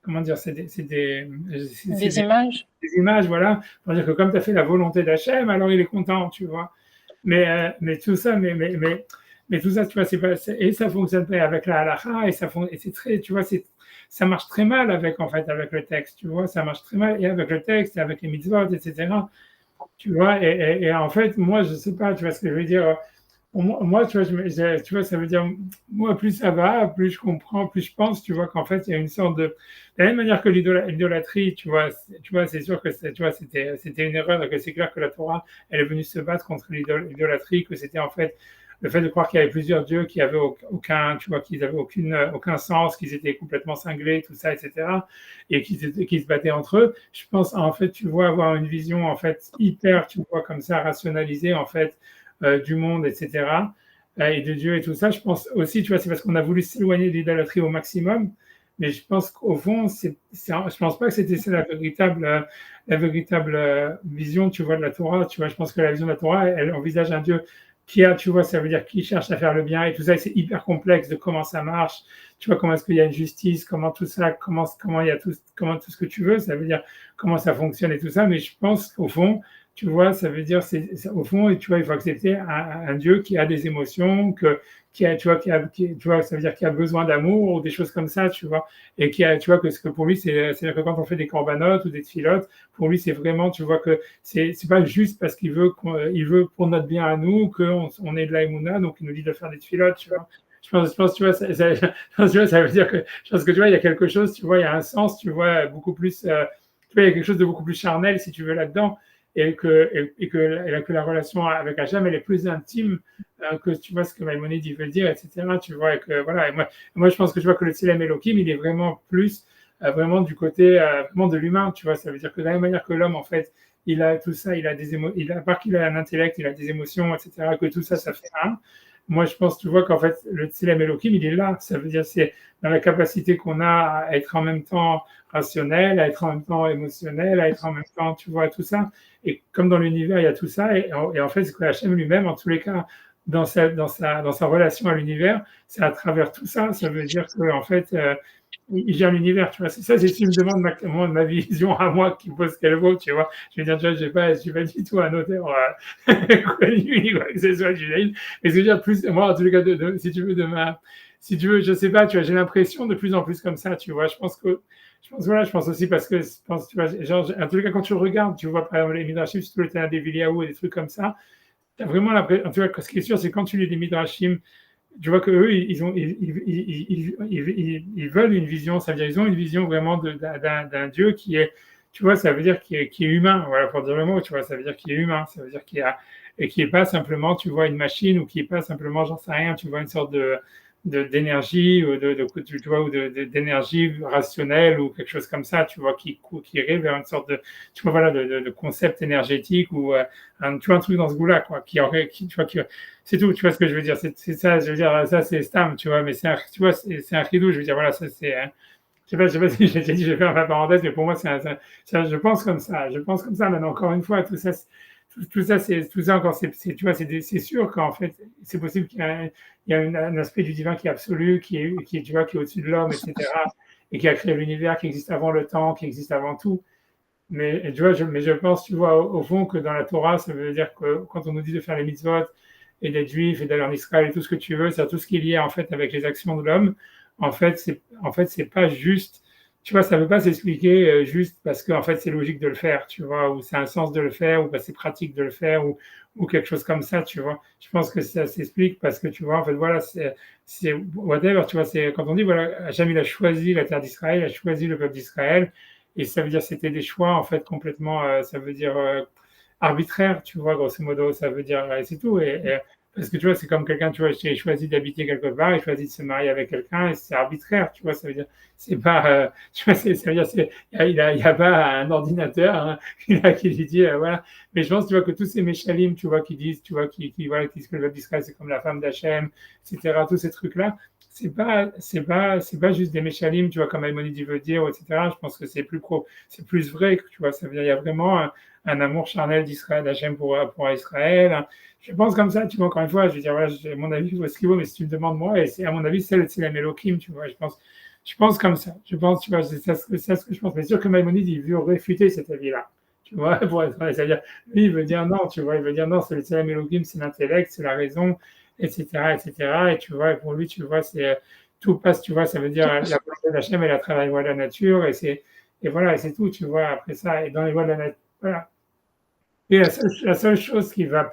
comment dire, Des images. des images, voilà, pour dire que comme tu as fait la volonté d'Hachem, alors il est content, tu vois. Mais tout ça, mais tout ça, tu vois, et ça fonctionne pas avec la halakha, et c'est très, tu vois, ça marche très mal avec, en fait, avec le texte, tu vois, ça marche très mal, et avec le texte, et avec les mitzvot, etc. Tu vois, et en fait, moi, je sais pas, tu vois ce que je veux dire. Moi, tu vois, tu vois, ça veut dire, moi, plus ça va, plus je comprends, plus je pense, tu vois, qu'en fait, il y a une sorte de la même manière que l'idolâtrie, tu vois, c'est sûr que tu vois, c'était une erreur, et que c'est clair que la Torah, elle est venue se battre contre l'idolâtrie, que c'était en fait le fait de croire qu'il y avait plusieurs dieux qui avaient aucun, tu vois, qu'ils avaient aucun sens, qu'ils étaient complètement cinglés, tout ça, etc., et qu'ils se battaient entre eux. Je pense, en fait, tu vois, avoir une vision, en fait, hyper, tu vois, comme ça, rationalisée, en fait, du monde, etc., et de Dieu et tout ça. Je pense aussi, tu vois, c'est parce qu'on a voulu s'éloigner de l'idolâtrie au maximum, mais je pense qu'au fond, je pense pas que c'était ça la véritable vision, tu vois, de la Torah. Tu vois, je pense que la vision de la Torah, elle envisage un Dieu qui a, tu vois, ça veut dire qui cherche à faire le bien et tout ça. Et c'est hyper complexe de comment ça marche. Tu vois, comment est-ce qu'il y a une justice, comment tout ça, comment il y a comment tout ce que tu veux. Ça veut dire comment ça fonctionne et tout ça. Mais je pense qu'au fond, tu vois, ça veut dire, au fond, tu vois, il faut accepter un Dieu qui a des émotions, tu vois, tu vois, ça veut dire qu'il a besoin d'amour ou des choses comme ça, tu vois, et tu vois, que pour lui, c'est que quand on fait des corbanotes ou des tfilotes, pour lui, c'est vraiment, tu vois, que c'est pas juste parce il veut pour notre bien à nous qu'on ait de la émouna, donc il nous dit de faire des tfilotes, tu vois. Je pense, tu vois, tu vois, ça veut dire que, je pense que, tu vois, il y a quelque chose, tu vois, il y a un sens, tu vois, beaucoup plus, tu vois, il y a quelque chose de beaucoup plus charnel, si tu veux, là-dedans. que la relation avec Hachem, elle est plus intime que tu vois ce que Maïmonide il veut dire, etc. Tu vois, et que voilà. Et moi, je pense que je vois que le Tselem Elohim, il est vraiment plus vraiment du côté vraiment de l'humain, tu vois. Ça veut dire que de la même manière que l'homme, en fait, il a tout ça, il a des à part qu'il a un intellect, il a des émotions, etc. Que tout ça, ça fait un. Moi, je pense, tu vois, qu'en fait, le Tselem Elohim, il est là. Ça veut dire, c'est dans la capacité qu'on a à être en même temps rationnel, à être en même temps émotionnel, à être en même temps, tu vois, tout ça. Et comme dans l'univers, il y a tout ça. Et en fait, c'est que Hachem lui-même, en tous les cas, dans sa relation à l'univers, c'est à travers tout ça. Ça veut dire qu'en fait, il gère l'univers, tu vois. C'est ça, si tu me demandes ma vision à moi qui pose qu'elle vaut, tu vois. Je veux dire, tu vois, je suis pas du tout un auteur connu, quoi que ce soit du judaïsme. Mais c'est dire, plus, moi, en tous les cas, si tu veux, si tu veux, je sais pas, tu vois, j'ai l'impression de plus en plus comme ça, tu vois. Je pense aussi parce que, tu vois, genre, en tous les cas, quand tu regardes, tu vois, par exemple, les Midrashim, surtout le Tana des Viliaou et des trucs comme ça, tu as vraiment l'impression, tu vois, ce qui est sûr, c'est quand tu lis les Midrashim, tu vois qu'eux, ils veulent une vision, ça veut dire ils ont une vision vraiment d'un Dieu qui est, tu vois, ça veut dire qui est humain, voilà, pour dire le mot, tu vois, ça veut dire qu'il est humain, ça veut dire qu'il a, et qui est pas simplement, tu vois, une machine ou qui est pas simplement, j'en sais rien, tu vois, une sorte d'énergie ou tu vois, ou d'énergie rationnelle ou quelque chose comme ça, tu vois, qui irait vers une sorte de, tu vois, voilà, de concept énergétique ou, tu vois, un truc dans ce goût-là, quoi, tu vois, c'est tout, tu vois ce que je veux dire, c'est ça, je veux dire, ça c'est Stam, tu vois, mais tu vois, c'est un ridou, je veux dire, voilà, ça c'est, je sais pas si j'ai dit, je vais faire ma parenthèse, mais pour moi, je pense comme ça, maintenant, encore une fois, tout ça encore, tu vois, c'est sûr qu'en fait, c'est possible qu'il y a un aspect du divin qui est absolu, tu vois, qui est au-dessus de l'homme, etc., et qui a créé l'univers, qui existe avant le temps, qui existe avant tout. Mais tu vois, mais je pense, tu vois, au fond, que dans la Torah, ça veut dire que quand on nous dit de faire les mitzvot et d'être juif et d'aller en Israël et tout ce que tu veux, c'est tout ce qui est lié en fait avec les actions de l'homme. En fait, c'est pas juste. Tu vois, ça ne veut pas s'expliquer juste parce que en fait c'est logique de le faire, tu vois, ou c'est un sens de le faire, ou parce que c'est pratique de le faire, ou quelque chose comme ça, tu vois. Je pense que ça s'explique parce que tu vois, en fait, voilà, c'est whatever, tu vois, c'est quand on dit voilà, Hachem il a choisi la terre d'Israël, il a choisi le peuple d'Israël. Et ça veut dire que c'était des choix, en fait, complètement, ça veut dire arbitraire, tu vois, grosso modo, ça veut dire, c'est tout. Parce que tu vois, c'est comme quelqu'un, tu vois, qui choisit d'habiter quelque part, il choisit de se marier avec quelqu'un, et c'est arbitraire, tu vois, ça veut dire, c'est pas, tu vois, ça veut dire, il y a pas un ordinateur hein, qui lui dit, voilà. Mais je pense, tu vois, que tous ces méchalim, tu vois, qui disent, tu vois, voilà, qui disent que le peuple d'Israël, c'est comme la femme d'Hachem, etc., tous ces trucs-là, c'est pas juste des méchalim, tu vois, comme Maïmonide veut dire, etc. Je pense que c'est plus vrai, tu vois, ça veut dire, il y a vraiment un amour charnel d'Israël, d'Hachem pour Israël. Je pense comme ça, tu vois, encore une fois, je veux dire, voilà, mon avis, je vois ce qu'il vaut, mais si tu me demandes moi, et c'est, à mon avis, c'est la Mélokim, tu vois, je pense comme ça. Je pense, tu vois, c'est ça ce que je pense. Mais c'est sûr que Maïmonide, il veut réfuter cet avis-là. Tu vois, pour être honnête, c'est-à-dire, lui, il veut dire non, tu vois, il veut dire non, c'est le Tselem Elohim, c'est l'intellect, c'est la raison, etc., etc. Et tu vois, et pour lui, tu vois, tout passe, tu vois, ça veut dire la volonté d'Hachem, elle a travaillé la nature, et voilà, et c'est tout, tu vois, après ça, et dans les lois de la nature, voilà. Et la seule chose qui va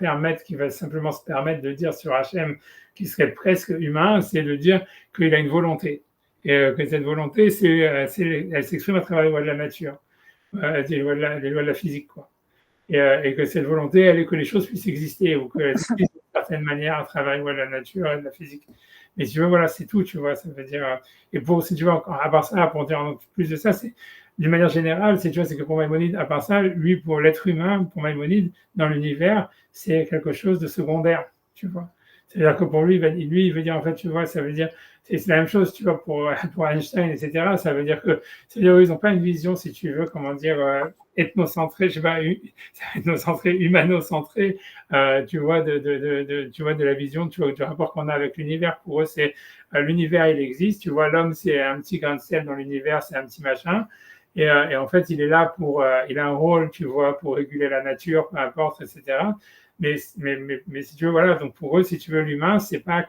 simplement se permettre de dire sur Hachem, qui serait presque humain, c'est de dire qu'il a une volonté. Et que cette volonté, elle s'exprime à travers les lois de la nature, les lois de la physique, quoi. Et que cette volonté, elle est que les choses puissent exister, ou qu'elles existent d'une certaine manière à travers les lois de la nature et de la physique. Mais tu veux, voilà, c'est tout, tu vois, ça veut dire. Et si tu veux, encore, à part ça, pour dire plus de ça, c'est d'une manière générale, tu vois, c'est que pour Maïmonide, à part ça, lui, pour l'être humain, pour Maïmonide, dans l'univers, c'est quelque chose de secondaire, tu vois. C'est-à-dire que pour lui, il veut dire, en fait, tu vois, ça veut dire, c'est la même chose, tu vois, pour Einstein, etc. Ça veut dire que, c'est-à-dire, ils n'ont pas une vision, si tu veux, comment dire, ethnocentrée, je sais pas, ethnocentrée, humanocentrée, tu vois, tu vois, de la vision, tu vois, du rapport qu'on a avec l'univers. Pour eux, c'est l'univers, il existe, tu vois, l'homme, c'est un petit grain de sel dans l'univers, c'est un petit machin. Et en fait, il est là il a un rôle, tu vois, pour réguler la nature, peu importe, etc. Mais si tu veux, voilà, donc pour eux, si tu veux, l'humain, c'est pas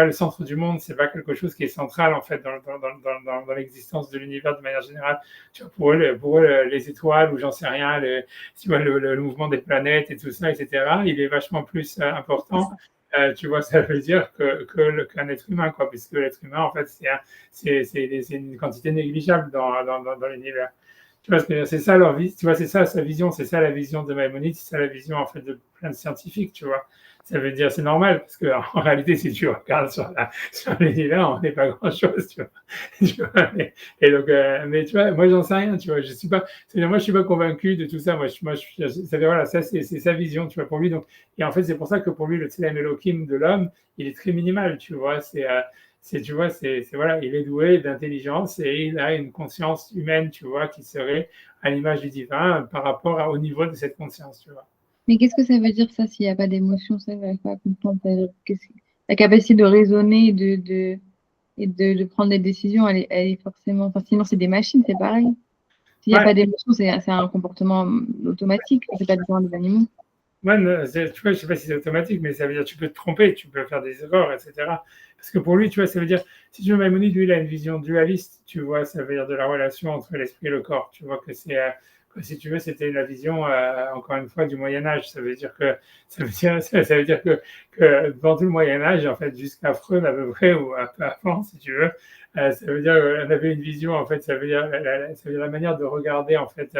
le centre du monde, c'est pas quelque chose qui est central, en fait, dans l'existence de l'univers de manière générale. Tu vois, pour eux, les étoiles, ou j'en sais rien, tu vois, le mouvement des planètes et tout ça, etc., il est vachement plus important. Tu vois, ça veut dire qu'un être humain, quoi, puisque l'être humain, en fait, c'est une quantité négligeable dans l'univers. Tu vois ce que je veux dire? C'est ça leur vie, tu vois, c'est ça sa vision, c'est ça la vision de Maïmonide, c'est ça la vision en fait de plein de scientifiques, tu vois. Ça veut dire c'est normal parce que en réalité si tu regardes sur l'univers, on n'est pas grand chose, tu vois. Tu vois, et donc mais tu vois, moi j'en sais rien, tu vois, je suis pas, c'est-à-dire, moi je suis pas convaincu de tout ça, c'est-à-dire, voilà, ça c'est sa vision, tu vois, pour lui donc et en fait c'est pour ça que pour lui le Tselem Elohim de l'homme, il est très minimal, tu vois, tu vois, voilà, il est doué d'intelligence et il a une conscience humaine, tu vois, qui serait à l'image du divin par rapport au niveau de cette conscience, tu vois. Mais qu'est-ce que ça veut dire ça s'il n'y a pas d'émotion? Ça, j'arrive pas à comprendre. Ça veut dire la capacité de raisonner et de prendre des décisions, elle est forcément. Enfin, sinon, c'est des machines, c'est pareil. S'il n'y a Ouais, pas d'émotion, c'est un comportement automatique. C'est pas différent des animaux. ouais, tu vois, je sais pas si c'est automatique, mais ça veut dire que tu peux te tromper, tu peux faire des erreurs, etc. Parce que pour lui, tu vois, ça veut dire, si tu veux, Maïmonide, lui, il a une vision dualiste, tu vois, ça veut dire de la relation entre l'esprit et le corps. Tu vois que si tu veux, c'était la vision, encore une fois, du Moyen Âge. Ça veut dire que dans tout le Moyen Âge, en fait, jusqu'à Freud à peu près, ou un peu avant, si tu veux, ça veut dire qu'on avait une vision, en fait, ça veut dire la manière de regarder, en fait,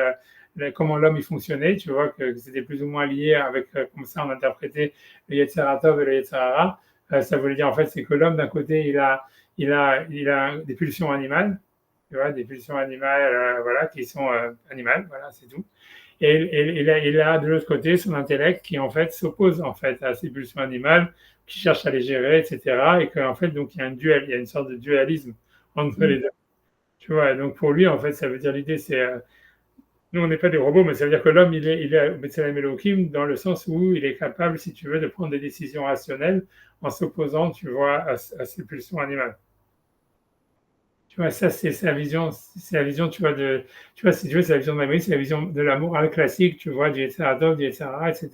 comment l'homme il fonctionnait, tu vois, que c'était plus ou moins lié avec, comme ça on interprétait le Yetzirah Tov et le Yetzirah Ra. Ça voulait dire en fait, c'est que l'homme d'un côté, il a des pulsions animales, tu vois, des pulsions animales, voilà, qui sont animales, voilà, c'est tout. Et il a de l'autre côté son intellect qui en fait s'oppose en fait à ces pulsions animales, qui cherche à les gérer, etc. Et qu'en fait, donc il y a un duel, il y a une sorte de dualisme entre les deux. Tu vois, donc pour lui, en fait, ça veut dire l'idée, c'est nous, on n'est pas des robots, mais ça veut dire que l'homme, il est B'Tselem Elohim dans le sens où il est capable, si tu veux, de prendre des décisions rationnelles en s'opposant, tu vois, à ses pulsions animales. Tu vois, ça, c'est la vision, tu vois, tu vois, si tu veux, c'est la vision de Maïmonide, c'est la vision de la morale classique, tu vois, du Yetzer Tov, du Yetzer Hara, etc.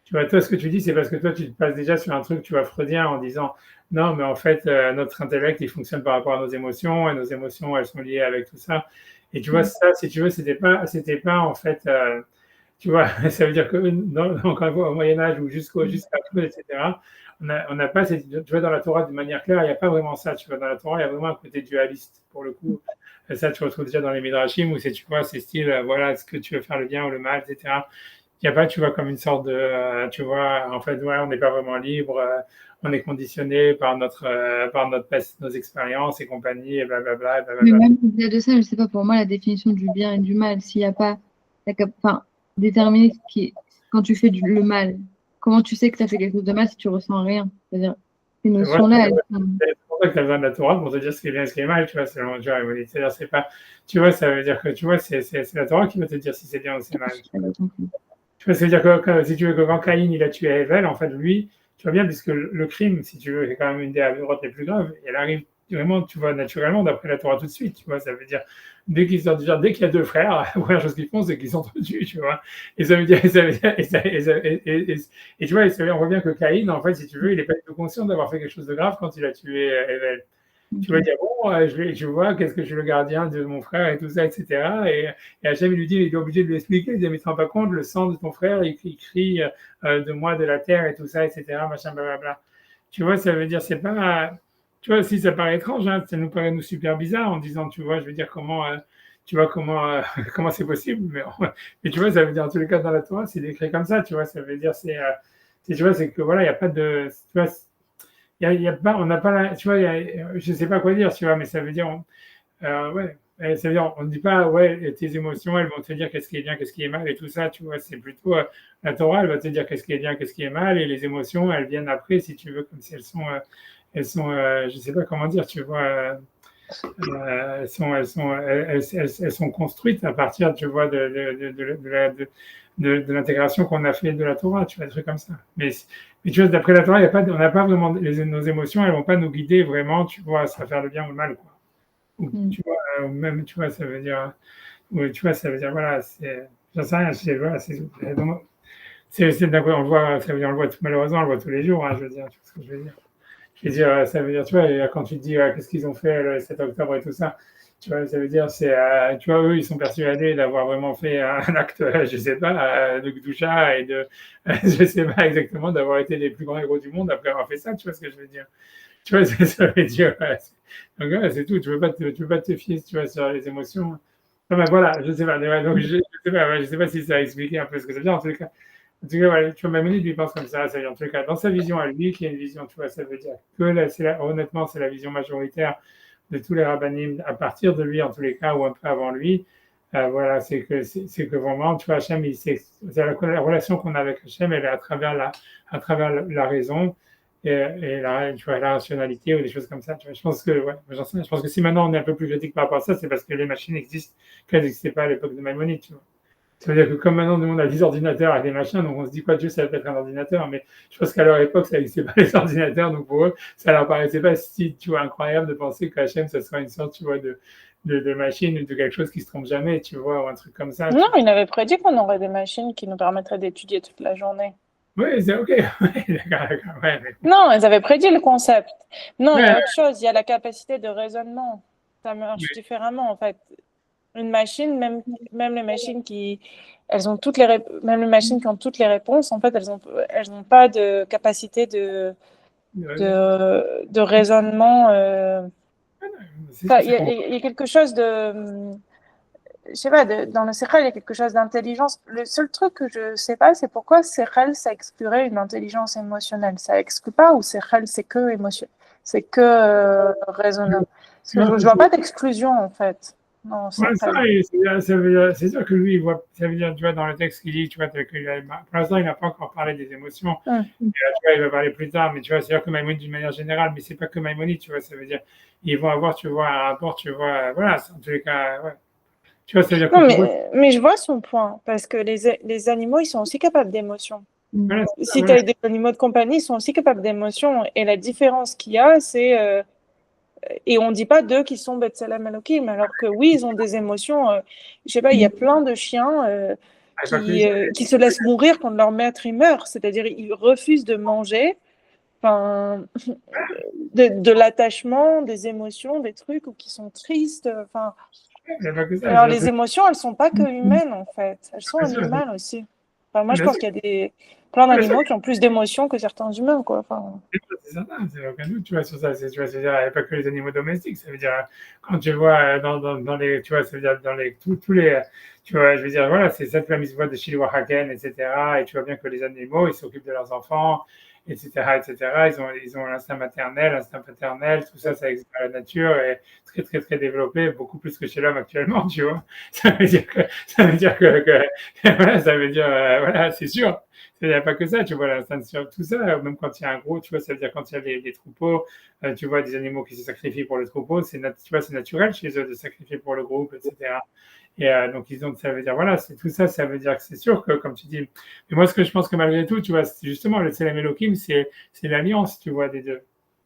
Tu vois, toi, ce que tu dis, c'est parce que toi, tu te passes déjà sur un truc, tu vois, freudien, en disant, non, mais en fait, notre intellect, il fonctionne par rapport à nos émotions, et nos émotions, elles sont liées avec tout ça. Et tu vois, ça, si tu veux, c'était pas, en fait, tu vois, ça veut dire que, encore une fois, au Moyen-Âge ou jusqu'à Freud, etc., on n'a pas, tu vois, dans la Torah, de manière claire, il n'y a pas vraiment ça, tu vois, dans la Torah, il y a vraiment un côté dualiste, pour le coup. Et ça, tu retrouves déjà dans les Midrashim, où c'est, tu vois, c'est style, voilà, est-ce que tu veux faire le bien ou le mal, etc. Il n'y a pas, tu vois, comme une sorte de, tu vois, en fait, ouais, on n'est pas vraiment libre, on est conditionné nos expériences et compagnie, et blablabla, et Mais blablabla. même au-delà de ça, je sais pas, pour moi, la définition du bien et du mal, s'il n'y a pas enfin, déterminer quand tu fais le mal, comment tu sais que tu as fait quelque chose de mal si tu ressens rien? C'est-à-dire, ces Voilà, notions-là, elles c'est pour ça que tu as besoin de la Torah pour te dire ce qui est bien et ce qui est mal, tu vois, selon le John. C'est-à-dire, c'est pas, tu vois, ça veut dire que, tu vois, c'est la Torah qui va te dire si c'est bien ou c'est mal. Tu vois, ça veut dire si tu veux, que quand Caïn, il a tué Abel, en fait, lui, tu vois bien, puisque le crime, si tu veux, c'est quand même une des avérotes les plus graves, elle arrive vraiment, tu vois, naturellement, d'après la Torah tout de suite, tu vois, ça veut dire, dès qu'il y a deux frères, la première chose qu'ils font, c'est qu'ils s'entretuent, tu vois. Et ça veut dire, et tu vois, on voit bien que Caïn, en fait, si tu veux, il n'est pas du tout conscient d'avoir fait quelque chose de grave quand il a tué Abel. Tu vas dire, bon, je vois, qu'est-ce que je suis le gardien de mon frère et tout ça, etc. Et Hachem, il lui dit, il est obligé de lui expliquer, il dit, mais tu ne te rends pas compte, le sang de ton frère, il crie de moi, de la terre et tout ça, etc. Machin, blablabla. Tu vois, ça veut dire, c'est pas. Tu vois, si ça paraît étrange, hein, ça nous paraît super bizarre en disant, tu vois, je veux dire, tu vois, comment c'est possible, mais tu vois, ça veut dire, en tous les cas, dans la Torah, c'est décrit comme ça, tu vois, ça veut dire, tu vois, c'est que voilà, il n'y a pas de. Tu vois, il y a pas, on n'a pas la, tu vois, je sais pas quoi dire, tu vois, mais ça veut dire, ouais, ça veut dire, on ne dit pas, ouais, tes émotions, elles vont te dire qu'est-ce qui est bien, qu'est-ce qui est mal et tout ça, tu vois, c'est plutôt, la Torah, elle va te dire qu'est-ce qui est bien, qu'est-ce qui est mal, et les émotions, elles viennent après, si tu veux, comme si je sais pas comment dire, tu vois, elles sont construites à partir, tu vois, de l'intégration qu'on a fait de la Torah, tu vois, des trucs comme ça. Mais tu vois, d'après la Torah, on n'a pas vraiment, nos émotions, elles vont pas nous guider vraiment, tu vois, à faire le bien ou le mal, quoi. Ou, tu vois, même, tu vois, ça veut dire, tu vois, ça veut dire, voilà, j'en sais rien, voilà, d'un coup, on le voit, ça veut dire, on le voit, malheureusement, on le voit tous les jours, hein, je veux dire, tu vois ce que je veux dire. Je veux dire, ça veut dire, tu vois, quand tu te dis qu'est-ce qu'ils ont fait le 7 octobre et tout ça, tu vois, ça veut dire, tu vois, eux, ils sont persuadés d'avoir vraiment fait un acte, je sais pas, de Gdoucha et je sais pas exactement, d'avoir été les plus grands héros du monde après avoir fait ça, tu vois ce que je veux dire. Tu vois, ça veut dire, donc voilà, c'est tout, tu veux pas te fier, tu vois, sur les émotions. Non, mais voilà, je sais pas, ouais, donc je sais pas, ouais, je sais pas si ça a expliqué un peu ce que ça veut dire. En tout cas, voilà, tu vois, Maïmonide lui pense comme ça veut dire, en tout cas, dans sa vision à lui, qui est une vision, tu vois, ça veut dire que honnêtement, c'est la vision majoritaire de tous les rabbinim à partir de lui, en tous les cas, ou un peu avant lui. Voilà, c'est que vraiment, tu vois, Hachem, c'est la relation qu'on a avec Hachem, elle est à travers la raison et tu vois, la rationalité ou des choses comme ça. Tu vois, je pense que, ouais, je pense que si maintenant on est un peu plus critique par rapport à ça, c'est parce que les machines existent, qu'elles n'existaient pas à l'époque de Maïmonide, tu vois. Ça veut dire que comme maintenant, nous, on a des ordinateurs avec des machins, donc on se dit quoi, Dieu, ça va être un ordinateur. Mais je pense qu'à leur époque, ça n'existait pas les ordinateurs, donc pour eux, ça leur paraissait pas si, tu vois, incroyable de penser qu'Hachem, ça soit une sorte, tu vois, de machine ou de quelque chose qui se trompe jamais, tu vois, ou un truc comme ça. Non, il avait prédit qu'on aurait des machines qui nous permettraient d'étudier toute la journée. Oui, c'est OK. Ouais, d'accord, ouais, Non, ils avaient prédit le concept. Non, il y ouais, a autre chose, il y a la capacité de raisonnement. Ça marche différemment, en fait. Une machine, même les machines elles ont même les machines qui ont toutes les réponses, en fait, elles ont pas de capacité de raisonnement. c'est Enfin, sûr, c'est comme il y a quelque chose je sais pas, dans le Sechel, il y a quelque chose d'intelligence. Le seul truc que je sais pas, c'est pourquoi Sechel, ça exclurait une intelligence émotionnelle. Ça exclut pas ou Sechel, c'est que émotion, c'est que raisonnable. Parce que non, je vois pas d'exclusion, en fait. Non, ouais, ça, Sechel. ça veut dire, c'est sûr que lui, il voit, ça veut dire, tu vois, dans le texte qu'il lit, tu vois, pour l'instant, il n'a pas encore parlé des émotions. Hum. Tu vois, il va parler plus tard, mais tu vois, c'est sûr que Maïmonide d'une manière générale, mais c'est pas que Maïmonide, tu vois, ça veut dire, ils vont avoir, tu vois, un rapport, tu vois, voilà, en tous les cas, ouais. Tu vois, ça veut dire que Non, pour eux, mais je vois son point, parce que les animaux, ils sont aussi capables d'émotion. Mm. voilà, c'est ça, Si tu voilà. as des animaux de compagnie, ils sont aussi capables d'émotion. Et la différence qu'il y a, c'est et on ne dit pas d'eux qui sont B'Tselem Elohim, alors que oui, ils ont des émotions. Je sais pas, il y a plein de chiens Ah, pas que les chiens, qui se laissent mourir quand leur maître il meurt. C'est-à-dire, ils refusent de manger, enfin, de l'attachement, des émotions, des trucs, ou qui sont tristes. Enfin, il n'y a pas que ça, alors, c'est les émotions, elles sont pas que humaines, en fait. Elles sont bien sûr, animales aussi. Enfin, moi, je bien pense sûr, qu'il y a plein bien sûr. d'animaux qui ont plus d'émotions que certains humains, quoi. Enfin, C'est certain, c'est aucun doute, tu vois, sur ça. Tu vois, c'est-à-dire, il n'y a pas que les animaux domestiques. Ça veut dire, quand tu vois dans les, tu vois, ça veut dire dans tous les, tu vois, je veux dire, voilà, c'est cette fameuse voix de Shiloh Haken, etc. Et tu vois bien que les animaux, ils s'occupent de leurs enfants, etc., etc. Ils ont l'instinct maternel, l'instinct paternel, tout ça, ça existe dans la nature et très, très, très développé, beaucoup plus que chez l'homme actuellement, tu vois. Ça veut dire voilà, ça veut dire, voilà, c'est sûr. Il n'y a pas que ça, tu vois, l'instinct sur tout ça, même quand il y a un gros, tu vois, ça veut dire quand il y a des troupeaux, tu vois, des animaux qui se sacrifient pour le troupeau, tu vois, c'est naturel chez eux de sacrifier pour le groupe, etc. Et donc, ça veut dire, voilà, c'est tout ça, ça veut dire que c'est sûr que, comme tu dis, mais moi, ce que je pense que malgré tout, tu vois, c'est justement, le Tselem Elohim, c'est l'alliance, tu vois, des deux.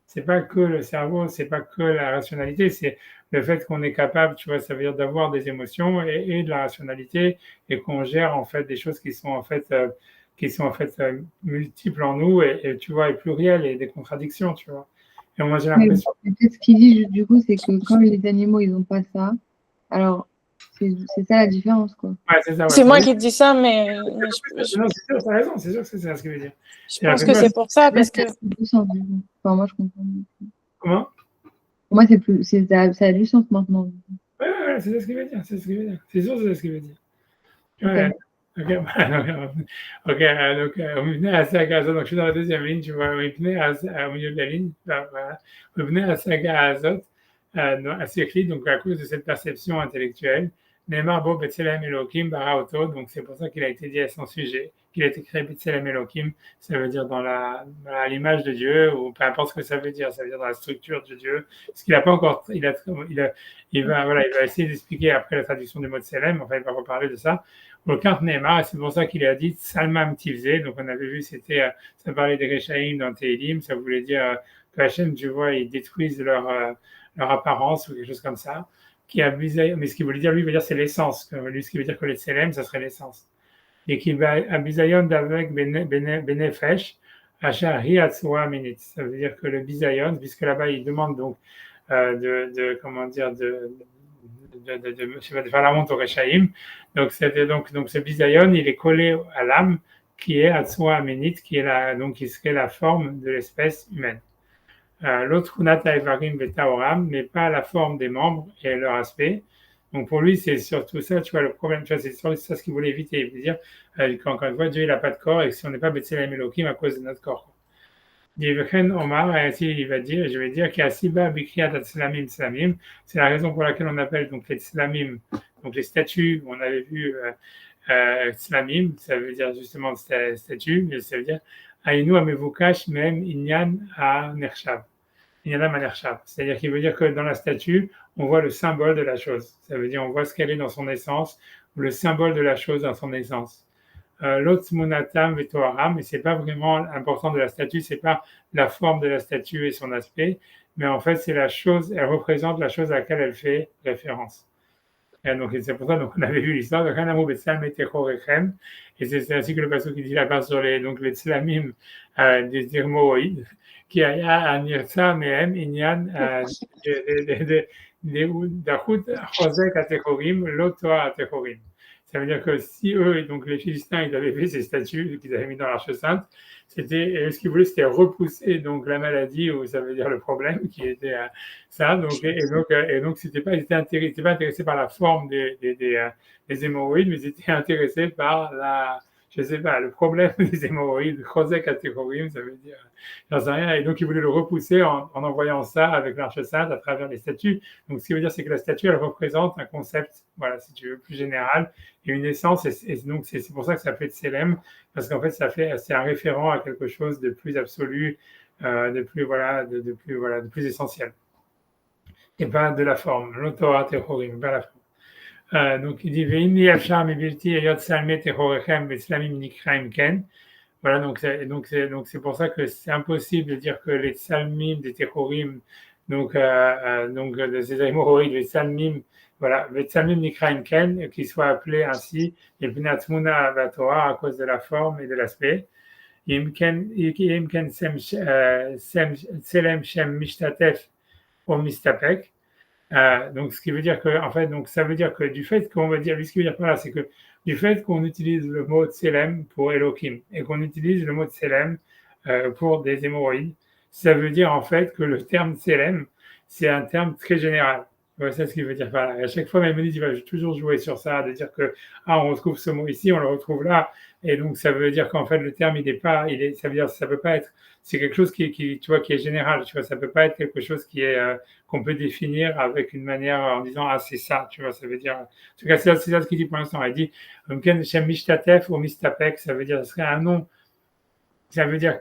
C'est pas que le cerveau, c'est pas que la rationalité, c'est le fait qu'on est capable, tu vois, ça veut dire d'avoir des émotions et de la rationalité et qu'on gère, en fait, des choses qui sont en fait multiples en nous et tu vois, et plurielles et des contradictions, tu vois. Et moi, j'ai Mais l'impression. peut-être ce qu'il dit, du coup, c'est que comme les animaux, ils n'ont pas ça, alors c'est ça la différence, quoi. Ouais, c'est ça, ouais. c'est moi qui dis ça, mais Non, c'est sûr, t'as raison, c'est sûr que c'est ça ce qu'il veut dire. je Et alors pense que que toi, c'est pour ça, Là, parce ça que a plus de sens, du coup. Enfin, moi, je comprends. comment? Pour moi, c'est plus, ça a du sens maintenant. Ouais, ouais, ouais, c'est ça ce qu'il veut dire, c'est ce qu'il veut dire. C'est sûr, c'est ça ce qu'il veut dire. Ok. Ouais. Ok, ok, donc, on venait à Saga, donc je suis dans la deuxième ligne, tu vois, on venait au milieu de la ligne, là, voilà. On venait à Saga Azot, à Sikli, donc à cause de cette perception intellectuelle. Neymar Bo Betselem Elohim Bara Auto, donc c'est pour ça qu'il a été dit à son sujet, qu'il a été créé Betselem Elohim, ça veut dire à l'image de Dieu, ou peu importe ce que ça veut dire dans la structure de Dieu, parce qu'il n'a pas encore, voilà, il va essayer d'expliquer après la traduction du mot de Selem, enfin il va reparler de ça, au Kant Neymar, et c'est pour ça qu'il a dit Salmam Tivze, donc on avait vu, ça parlait des Rechaïm dans Tehilim, ça voulait dire que Hachem, tu vois, ils détruisent leur apparence ou quelque chose comme ça, mais ce qu'il voulait dire, lui, veut dire c'est l'essence, lui, ce qui veut dire que les Selem, ça serait l'essence. Et qu'il va abisayon d'avec benefesh, achar hi atzua minit. Ça veut dire que le bisayon, puisque là-bas, il demande donc comment dire, je sais pas, de faire la montre au Rechaïm. Donc ce bisayon, il est collé à l'âme qui est Atsua Amenit, donc qui serait la forme de l'espèce humaine. L'autre Hunata Evarim Betaoram, mais pas la forme des membres et leur aspect. Donc pour lui, c'est surtout ça, tu vois, le problème, tu vois, c'est surtout ça ce qu'il voulait éviter. Il voulait dire, quand il voit Dieu, il n'a pas de corps, et si on n'est pas Betselem Elohim à cause de notre corps. Divchen Omar, et ainsi il va dire, je vais dire qu'il y a Siba Bikriat Tzlamim Tzlamim, c'est la raison pour laquelle on appelle donc les Tzlamim, donc les statues, on avait vu Tzlamim, ça veut dire justement statue, mais ça veut dire Aïnou Amevukash Mem Inyan a Nershav. Inyanam a Nershav. C'est-à-dire qu'il veut dire que dans la statue, on voit le symbole de la chose. Ça veut dire on voit ce qu'elle est dans son essence, ou le symbole de la chose dans son essence. L'autre Munatam Vetoharam, mais c'est pas vraiment important de la statue, c'est pas la forme de la statue et son aspect, mais en fait c'est la chose, elle représente la chose à laquelle elle fait référence. Et donc c'est pour ça donc on avait vu l'histoire de Kanamu Betsal Metechorechem, et c'est ainsi que le passage qui dit là-bas sur les tzlamim des hémorroïdes, qui a un nirsa mehem inyan d'achut chosek atechorim lotoa atechorim. Ça veut dire que si eux, donc les Philistins, ils avaient fait ces statues qu'ils avaient mis dans l'Arche sainte, c'était ce qu'ils voulaient, c'était repousser donc la maladie, ou ça veut dire le problème qui était ça. Donc c'était pas, ils étaient pas intéressés par la forme des hémorroïdes, mais ils étaient intéressés par je sais pas, le problème des hémorroïdes, chosek atechorim, ça veut dire, j'en sais rien. Et donc ils voulaient le repousser en envoyant ça avec l'Arche sainte à travers les statues. Donc ce qui veut dire, c'est que la statue, elle représente un concept, voilà, si tu veux, plus général, et une essence, et donc c'est pour ça que ça s'appelle Tselem, parce qu'en fait c'est un référent à quelque chose de plus absolu, de plus essentiel, et pas de la forme. L'Otorah Techorim, pas la forme. Donc il dit Ve'imni Afshar Mebilti Yot Salme Techorechem Ve'Slamim Nikraim Ken. Voilà, donc c'est pour ça que c'est impossible de dire que les Salmim des Techorim, donc de ces hémorroïdes, les Salmim, voilà, les Salmim Nikraim Ken, qui soient appelés ainsi, et Pinatzmuna Vatora à cause de la forme et de l'aspect. Yimken Selem Shem Mishtatef ou Mistapek. Donc, ce qui veut dire que, en fait, donc ça veut dire que du fait qu'on va dire, ce qui veut dire par là, c'est que du fait qu'on utilise le mot Tselem pour Elohim et qu'on utilise le mot Tselem pour des hémorroïdes, ça veut dire en fait que le terme Tselem, c'est un terme très général. Ouais, c'est ce qu'il veut dire par là. Et à chaque fois, même il va toujours jouer sur ça, de dire que on retrouve ce mot ici, on le retrouve là, et donc ça veut dire qu'en fait le terme ça veut dire ça peut pas être, c'est quelque chose tu vois, qui est général, tu vois, ça peut pas être quelque chose qui est qu'on peut définir avec une manière en disant c'est ça, tu vois, ça veut dire, en tout cas c'est ça ce qu'il dit pour l'instant. Il dit Shem Mishtatef ou Mistapek, ça veut dire, ce serait un nom. Ça veut dire,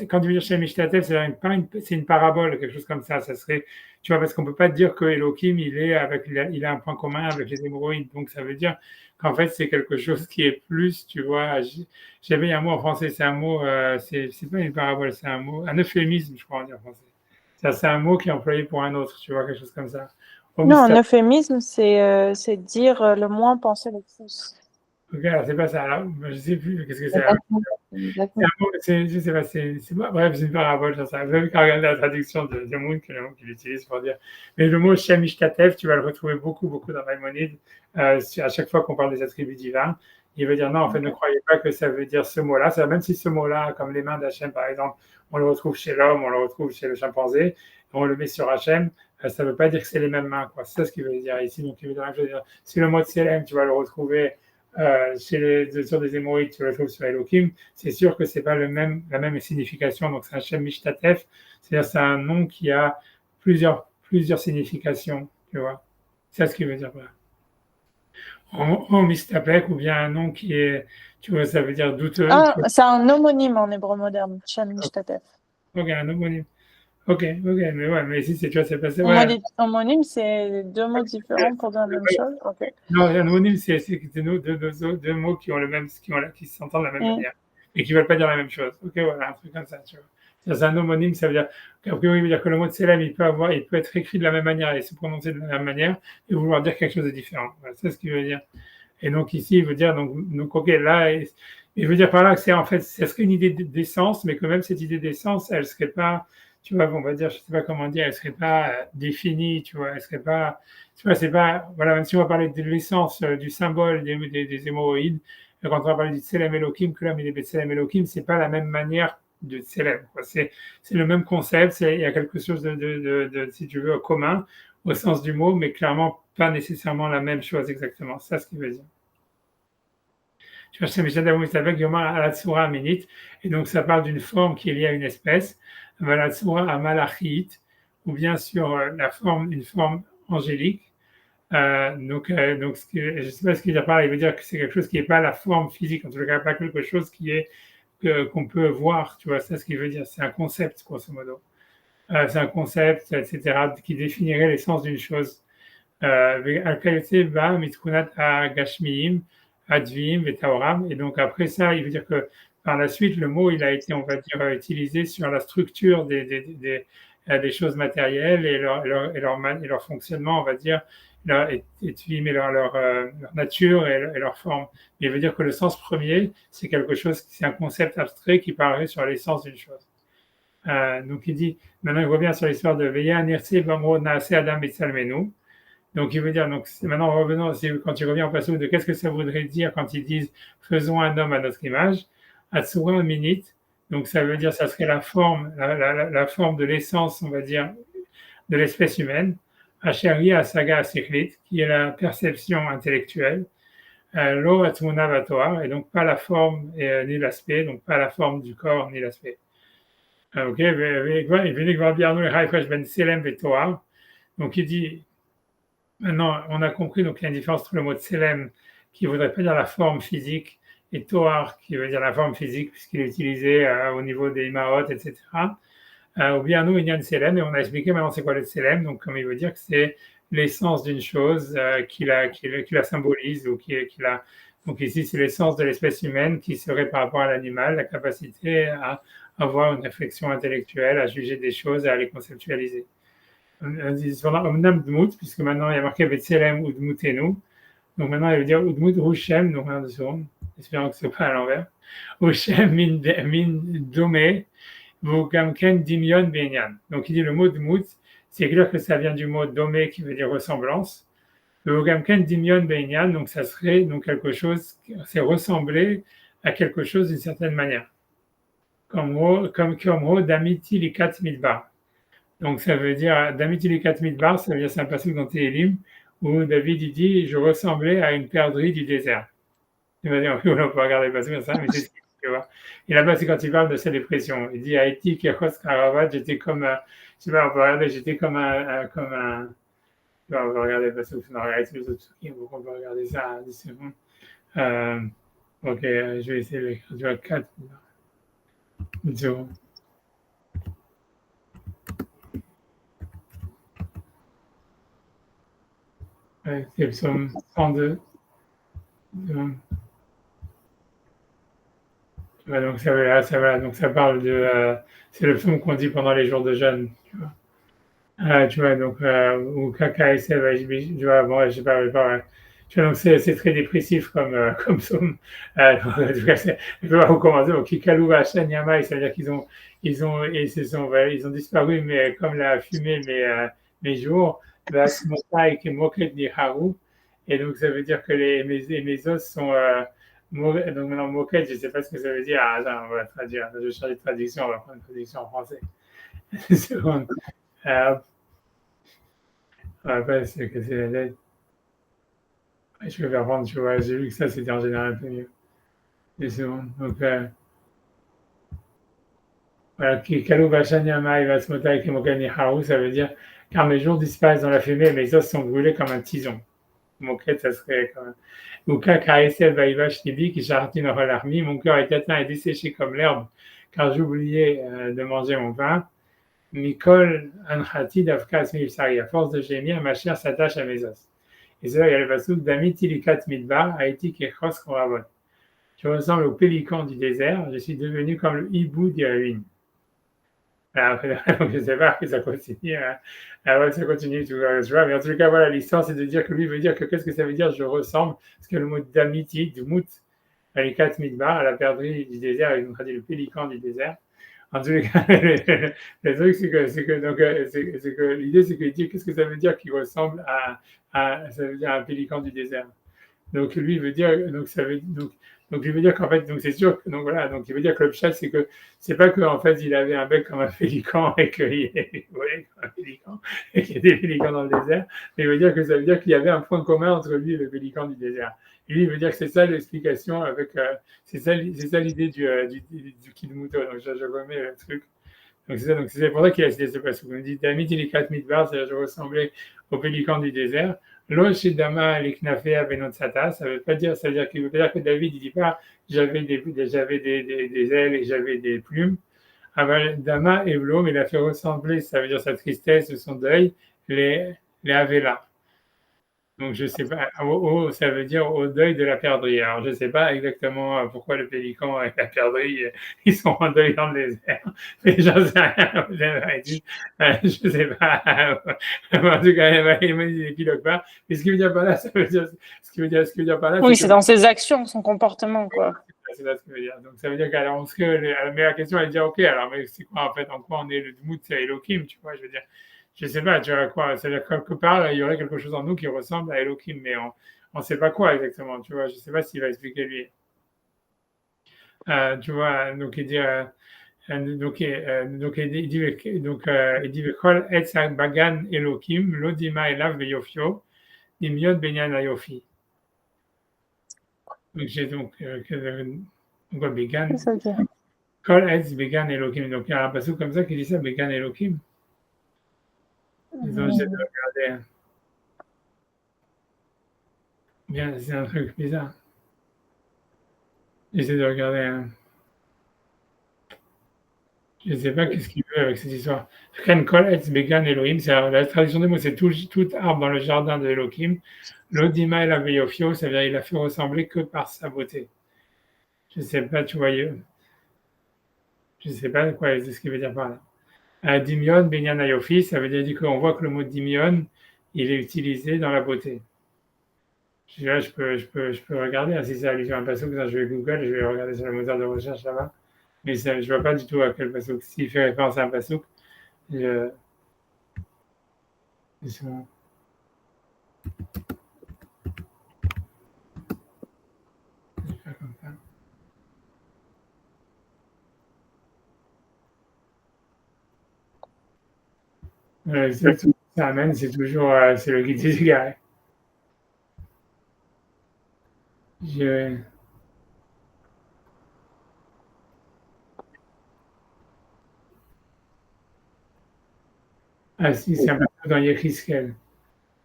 quand tu veux dire Shem Mishtatef, c'est une parabole, quelque chose comme ça. Ça serait, tu vois, parce qu'on peut pas dire que Elohim, il a un point commun avec les hémorroïdes. Donc, ça veut dire qu'en fait, c'est quelque chose qui est plus, tu vois, j'avais un mot en français, c'est un mot, c'est pas une parabole, c'est un euphémisme, je crois, en français. C'est un mot qui est employé pour un autre, tu vois, quelque chose comme ça. Non, un euphémisme, c'est dire le moins pensé le plus. Ok, alors c'est pas ça. Alors, je sais plus, qu'est-ce que c'est. Je sais pas, bref, c'est une parabole, j'en sais rien. Vous avez qu'à regarder la traduction de Moon, que le mot qu'il utilise pour dire. Mais le mot Shem Ishtatef, tu vas le retrouver beaucoup, beaucoup dans Maïmonide, à chaque fois qu'on parle des attributs divins. Il veut dire non, en fait, ne croyez pas que ça veut dire ce mot-là. Même si ce mot-là, comme les mains d'Hachem, par exemple, on le retrouve chez l'homme, on le retrouve chez le chimpanzé, on le met sur Hachem, ça ne veut pas dire que c'est les mêmes mains, quoi. C'est ça ce qu'il veut dire ici. Donc, il veut dire, si le mot Tselem, tu vas le retrouver sur des hémorroïdes, tu le trouves sur Elohim, c'est sûr que c'est pas la même signification. Donc c'est un Shem Mishtatef, c'est-à-dire c'est un nom qui a plusieurs significations, tu vois. C'est ce qu'il veut dire. En Mistapek, ou bien un nom qui est, tu vois, ça veut dire douteux. Ah, c'est un homonyme en hébreu moderne, Shem Mishtatef. Ok, un homonyme. Ok, mais ouais, mais ici, tu vois, c'est passé. Ouais. Homonyme, c'est deux mots différents pour dire la même chose. Okay. Non, un homonyme, c'est deux mots qui s'entendent de la même manière et qui ne veulent pas dire la même chose. Ok, voilà, un truc comme ça, tu vois. C'est un homonyme, ça veut dire, il veut dire que le mot de Tselem, il peut être écrit de la même manière et se prononcer de la même manière et vouloir dire quelque chose de différent. Voilà, c'est ce qu'il veut dire. Et donc ici, il veut dire, donc ok, là, il veut dire par là que c'est en fait, ça serait une idée d'essence, mais que même cette idée d'essence, elle serait pas, tu vois, on va dire, je sais pas comment dire, elle serait pas définie, tu vois, elle serait pas, tu vois, c'est pas, voilà, même si on va parler de l'essence, du symbole des hémorroïdes, quand on va parler du Tselem Elohim, que là, mais les Tselem Elohim, c'est pas la même manière de Tselem, quoi. C'est le même concept, il y a quelque chose de, si tu veux, commun, au sens du mot, mais clairement pas nécessairement la même chose exactement. C'est ça ce qu'il veut dire. Tu vois, et donc ça parle d'une forme qui est liée à une espèce, ou bien sur une forme angélique. Donc je ne sais pas ce qu'il veut dire par là, il veut dire que c'est quelque chose qui n'est pas la forme physique, en tout cas pas quelque chose qu'on peut voir, tu vois, c'est ce qu'il veut dire, c'est un concept, grosso modo. C'est un concept, etc., qui définirait l'essence d'une chose. Et donc après ça, il veut dire que par la suite, le mot, il a été, on va dire, utilisé sur la structure des choses matérielles et leur fonctionnement, on va dire, leur nature et leur forme. Mais il veut dire que le sens premier, c'est quelque chose, c'est un concept abstrait qui parlerait sur l'essence d'une chose. Donc il dit, maintenant il revient sur l'histoire de Veya Nirse Bamro Naase Adam Betsalmenu. Donc il veut dire, donc maintenant revenons, quand il revient en passage de qu'est-ce que ça voudrait dire quand ils disent faisons un homme à notre image, Atsura Minit, donc ça veut dire ça serait la forme de l'essence, on va dire, de l'espèce humaine, Asheri Asaga Asiklit, qui est la perception intellectuelle, Lo Atmuna Vatoar, et donc pas la forme ni l'aspect, donc pas la forme du corps ni l'aspect. Ok, donc il dit, maintenant on a compris donc il y a une différence entre le mot tselem qui ne voudrait pas dire la forme physique et toar qui veut dire la forme physique puisqu'il est utilisé au niveau des imaot, etc. Ou bien nous il y a une tselem et on a expliqué maintenant c'est quoi le tselem, donc comme il veut dire que c'est l'essence d'une chose qui la symbolise ou qui la. Donc ici c'est l'essence de l'espèce humaine qui serait par rapport à l'animal, la capacité à avoir une réflexion intellectuelle, à juger des choses et à les conceptualiser. Puisque maintenant il y a marqué Betselem ou Dmutenu. Donc maintenant il veut dire Udmut Rushem, donc un seconde, espérons que ce n'est pas à l'envers. Rushem min dome, Vugamken Dimion Benyan. Donc il dit le mot Dmut, c'est clair que ça vient du mot dome qui veut dire ressemblance. Le Vugamken Dimion Benyan, donc ça serait donc quelque chose, c'est ressembler à quelque chose d'une certaine manière. Comme Damiti Likat Midbar. Donc ça veut dire Damiti Likat Midbar, ça veut dire c'est un passage dans Télim où David il dit je ressemblais à une perdrix du désert. Il va dire on peut regarder le passage comme ça, mais c'est ce qu'il dit, tu vois. Et là-bas c'est quand il parle de sa dépression. Il dit Haïti Kechos Karavat, j'étais comme je sais pas, on peut regarder, j'étais comme un tu vois, on va regarder le passage, on va regarder tous les autres trucs, on va regarder ça 10 secondes. Ok, je vais essayer de l'écrire, tu vois, 4 0. Ouais, c'est le psaume 102. Ouais, donc donc ça parle de, c'est le psaume qu'on dit pendant les jours de jeûne, tu vois. Tu vois, donc, ou Kaka et Seb, tu vois, bon, je sais pas, tu vois, donc c'est très dépressif comme psaume. En tout cas, je peux pas vous commenter. Donc, Kikalu Vachan Yamai, c'est-à-dire ils ont disparu, mais comme la fumée, mes jours, Vasmotai qui Moket ni Haru. Et donc, ça veut dire que mes os sont, donc maintenant, moquette, je ne sais pas ce que ça veut dire. Ah, attends, on va traduire. Je vais changer de traduction, on va prendre une traduction en français. Une seconde. Après, c'est que c'est la lettre. Je vais faire prendre, tu vois, j'ai vu que ça, c'était en général un peu mieux. Une seconde. Donc, voilà, Kalu Vashanyama Ivasmota Kimokani Haru, ça veut dire car mes jours disparaissent dans la fumée et mes os sont brûlés comme un tison. Moquette, ça serait quand même. Uka Kaesel Vaivash Libi, qui Chartine Rolarmi, mon cœur est atteint et desséché comme l'herbe, car j'oubliais de manger mon pain. Mikol Anhati Davkas Mifsari, à force de gémir, ma chair s'attache à mes os. Et c'est là, il y a le pasouk d'Amiti Likat Midbar, Haïti Kechos Koravon. Je ressemble au pélican du désert, je suis devenu comme le hibou des ruines. Alors, donc, je ne sais pas que ça continue. Ça continue, tu vois. Mais en tout cas, voilà, l'histoire, c'est de dire que lui veut dire que qu'est-ce que ça veut dire je ressemble, parce que le mot d'amiti, Dmout, les 4 midbar, à la perdrix du désert, ils ont traduit le pélican du désert. En tout cas, le truc, c'est que l'idée, c'est qu'il dit qu'est-ce que ça veut dire qu'il ressemble ça veut dire un pélican du désert. Donc lui veut dire, donc Donc, il veut dire qu'en fait, donc c'est sûr, donc voilà, donc il veut dire que le pshat, c'est que c'est pas qu'en fait, il avait un bec comme un pélican et qu'il volait comme un pélican et qu'il y a des pélicans dans le désert, mais il veut dire que ça veut dire qu'il y avait un point commun entre lui et le pélican du désert. Et lui, il veut dire que c'est ça l'explication avec, c'est ça l'idée du Kidmuto. Donc, je remets le truc. Donc, c'est ça, donc c'est pour ça qu'il a cité ce passage. On dit, Damit, il est 4 midbar, c'est-à-dire je ressemblais au pélican du désert. Lo Shidama Liknafea Benotsata, ça veut pas dire, ça veut dire qu'il veut pas dire que David, il dit pas j'avais des ailes et j'avais des plumes. Aval Dama et Vlo, mais il a fait ressembler, ça veut dire sa tristesse, son deuil, les Avela. Donc je sais pas, ça veut dire au deuil de la perdrix. Alors je sais pas exactement pourquoi le pélican et la perdrix, ils sont en deuil dans le désert. Mais j'en sais rien, je sais pas. En tout cas, il m'a dit qu'il épilogue pas. Mais ce qui veut dire par là, ça veut dire, ce qui veut dire par là, Oui, c'est c'est que dans ses actions, son comportement, quoi. c'est ça ce que veut dire. Donc ça veut dire qu'alors, mais la question elle dit ok, alors mais c'est quoi en fait, en quoi on est le Dmout, c'est Elohim, tu vois, je veux dire, je sais pas, tu vois quoi, c'est-à-dire quelque part il y aurait quelque chose en nous qui ressemble à Elohim, mais on sait pas quoi exactement, tu vois, je sais pas s'il va expliquer lui. Tu vois, donc il dit il dit Kol etz bagan Elohim, lodima elav beyofio, imiot benyan ayofi. Donc j'ai donc Began. C'est ça, ok. Kol Etz Began Elohim. Donc il y a un passage comme ça qui dit ça, Began Elohim. Ils ont essayé de regarder. Bien, c'est un truc bizarre. J'essaie de regarder. Je ne sais pas qu'est-ce qu'il veut avec cette histoire. Ken Kol Etz Began Elohim, c'est la traduction des mots, c'est tout arbre dans le jardin de Elohim. L'Odima et la Veyofio, ça veut dire il a fait ressembler que par sa beauté. Je ne sais pas, tu vois, je ne sais pas quoi, c'est ce qu'il veut dire par là. Dimion, Benyan Ayofi, ça veut dire qu'on voit que le mot Dimion, il est utilisé dans la beauté. Là, je peux regarder si c'est allusion à un passage, je vais Google, je vais regarder sur le moteur de recherche là-bas. Mais ça, je ne vois pas du tout à quel passage. S'il fait référence à un passage, je. C'est bon. Je vais faire comme ça. Ça amène, c'est toujours c'est le guide des égarés. Je... Ah si, c'est un peu dans Yechiskel.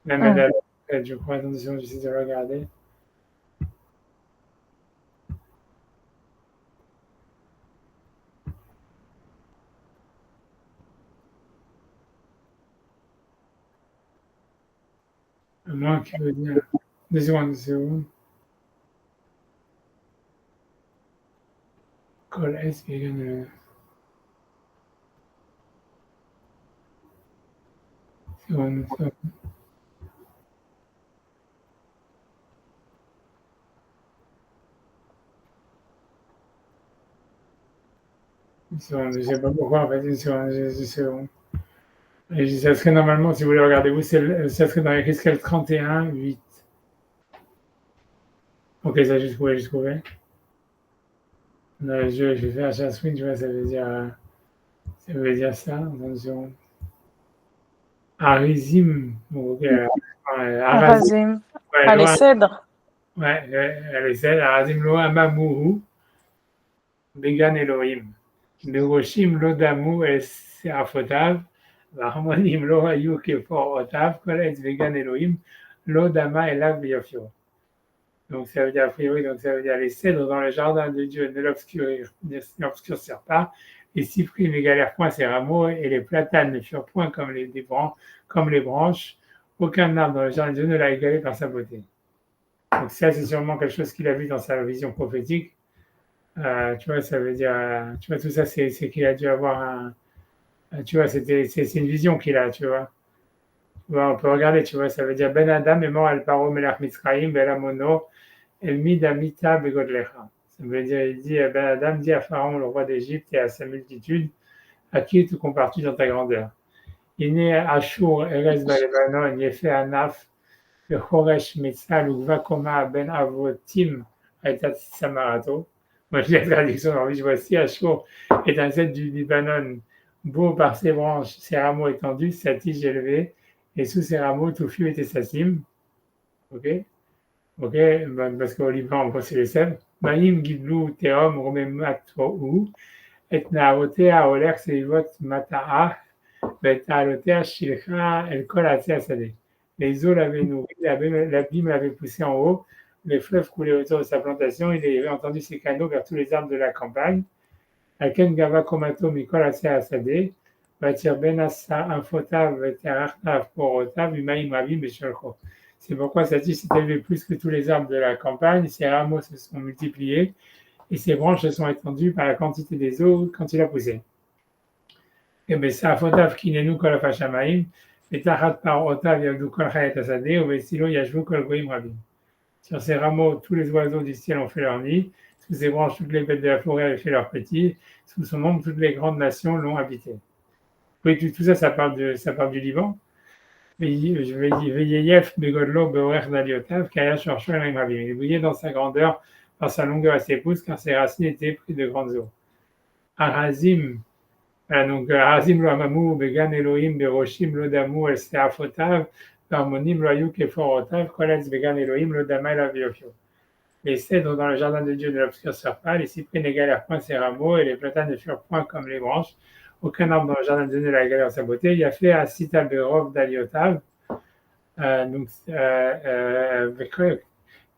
La médaille, je crois. Attention, j'essaie de regarder. Moi qui veux dire. 2 secondes. Call S vegan. Seconde. Je ne sais pas pourquoi, en fait, une seconde. Et ça serait normalement, si vous voulez regarder où, ça serait dans les risques 31, 8. Ok, ça, j'ai trouvé. Je vais faire Jasmine, tu vois, ça veut dire ça. Attention. Arizim. Ok, Arazim. Ouais, Les cèdres. Ouais, les cèdres. Arazim lo amamuhu. Began Elohim. Beroshim lo damu es seafotav. והרמונים לא היו כפורעותיו, כל עץ וגן אלוהים לא דמה אליו ביופיו. Donc ça veut dire, a priori, donc ça veut dire les cèdres dans le jardin de Dieu ne l'obscurcirent pas, les cyprès n'égalèrent point ses rameaux, et les platanes ne furent point comme les branches. Aucun arbre dans le jardin de Dieu ne l'a égalé par sa beauté. Donc ça, c'est sûrement quelque chose qu'il a vu dans sa vision prophétique. Tu vois, ça veut dire, tu vois, tout ça, c'est qu'il a dû avoir tu vois, c'est une vision qu'il a, tu vois. On peut regarder, tu vois, ça veut dire Ben Adam est mort al paro melach Mitzrayim belamono el midamita begodlecha. Ça veut dire, il dit, Ben Adam dit à Pharaon, le roi d'Égypte, et à sa multitude, à qui te compares-tu dans ta grandeur? Iné Ashur Erez Balebanon, Yefe Anaf, Choresh Metzal, Ugva Koma Ben Avotim, Aïtat Samarato. Moi, je lis la traduction en je voici, Achour est un cèdre du Libanon, beau par ses branches, ses rameaux étendus, sa tige élevée, et sous ses rameaux, touffieux était sa cime. Ok, ok, parce qu'au Liban, on c'est les sèvres. Maïm Gidlou Teom Romematou, et Naarotea Oler Seivot Mata'a, Betalotea Shilcha El Kol Asadé. Les eaux l'avaient nourri, l'abîme l'avait poussé en haut, les fleuves coulaient autour de sa plantation, il avait entendu ses canaux vers tous les arbres de la campagne. Alken Gava Komato Mikol Asadé, Batir Ben Assa Infotav, Veterachtav Porotav, Umaim Rabim Besholcho. C'est pourquoi sa tige s'est élevée plus que tous les arbres de la campagne, ses rameaux se sont multipliés et ses branches se sont étendues par la quantité des eaux quand il a poussé. Et bien, ça Fotav Kinenu Kol Afashamaim, Vetachat Parotav Yavdu Kol Chayet Asadé, Uvesilo Yashvu Kol Goim Rabim. Sur ses rameaux, tous les oiseaux du ciel ont fait leur nid, sous ses branches, toutes les bêtes de la forêt avaient fait leurs petits, sous son ombre, toutes les grandes nations l'ont habité. Oui, tout ça, ça parle du Liban. Veillef Begodlo Beorer Daliotav, Kaya Shorshon Elim Rabim. Il brillait dans sa grandeur, par sa longueur à ses pouces, car ses racines étaient prises de grandes eaux. Arazim, voilà, donc Arazim lo Amamu, Began Elohim, Beroshim lo Damu, El Seafotav, Harmonim lo Ayuk Eforotav, Koletz Began Elohim lo Dama el Aviofio. Les cèdres dans le jardin de Dieu ne l'obscurcirent pas, les cyprès n'égalèrent point ses rameaux, et les platanes ne furent point comme les branches. Aucun arbre dans le jardin de Dieu ne l'a égalé en sa beauté. Il y a fait à Sita Berov d'Aliotav, donc,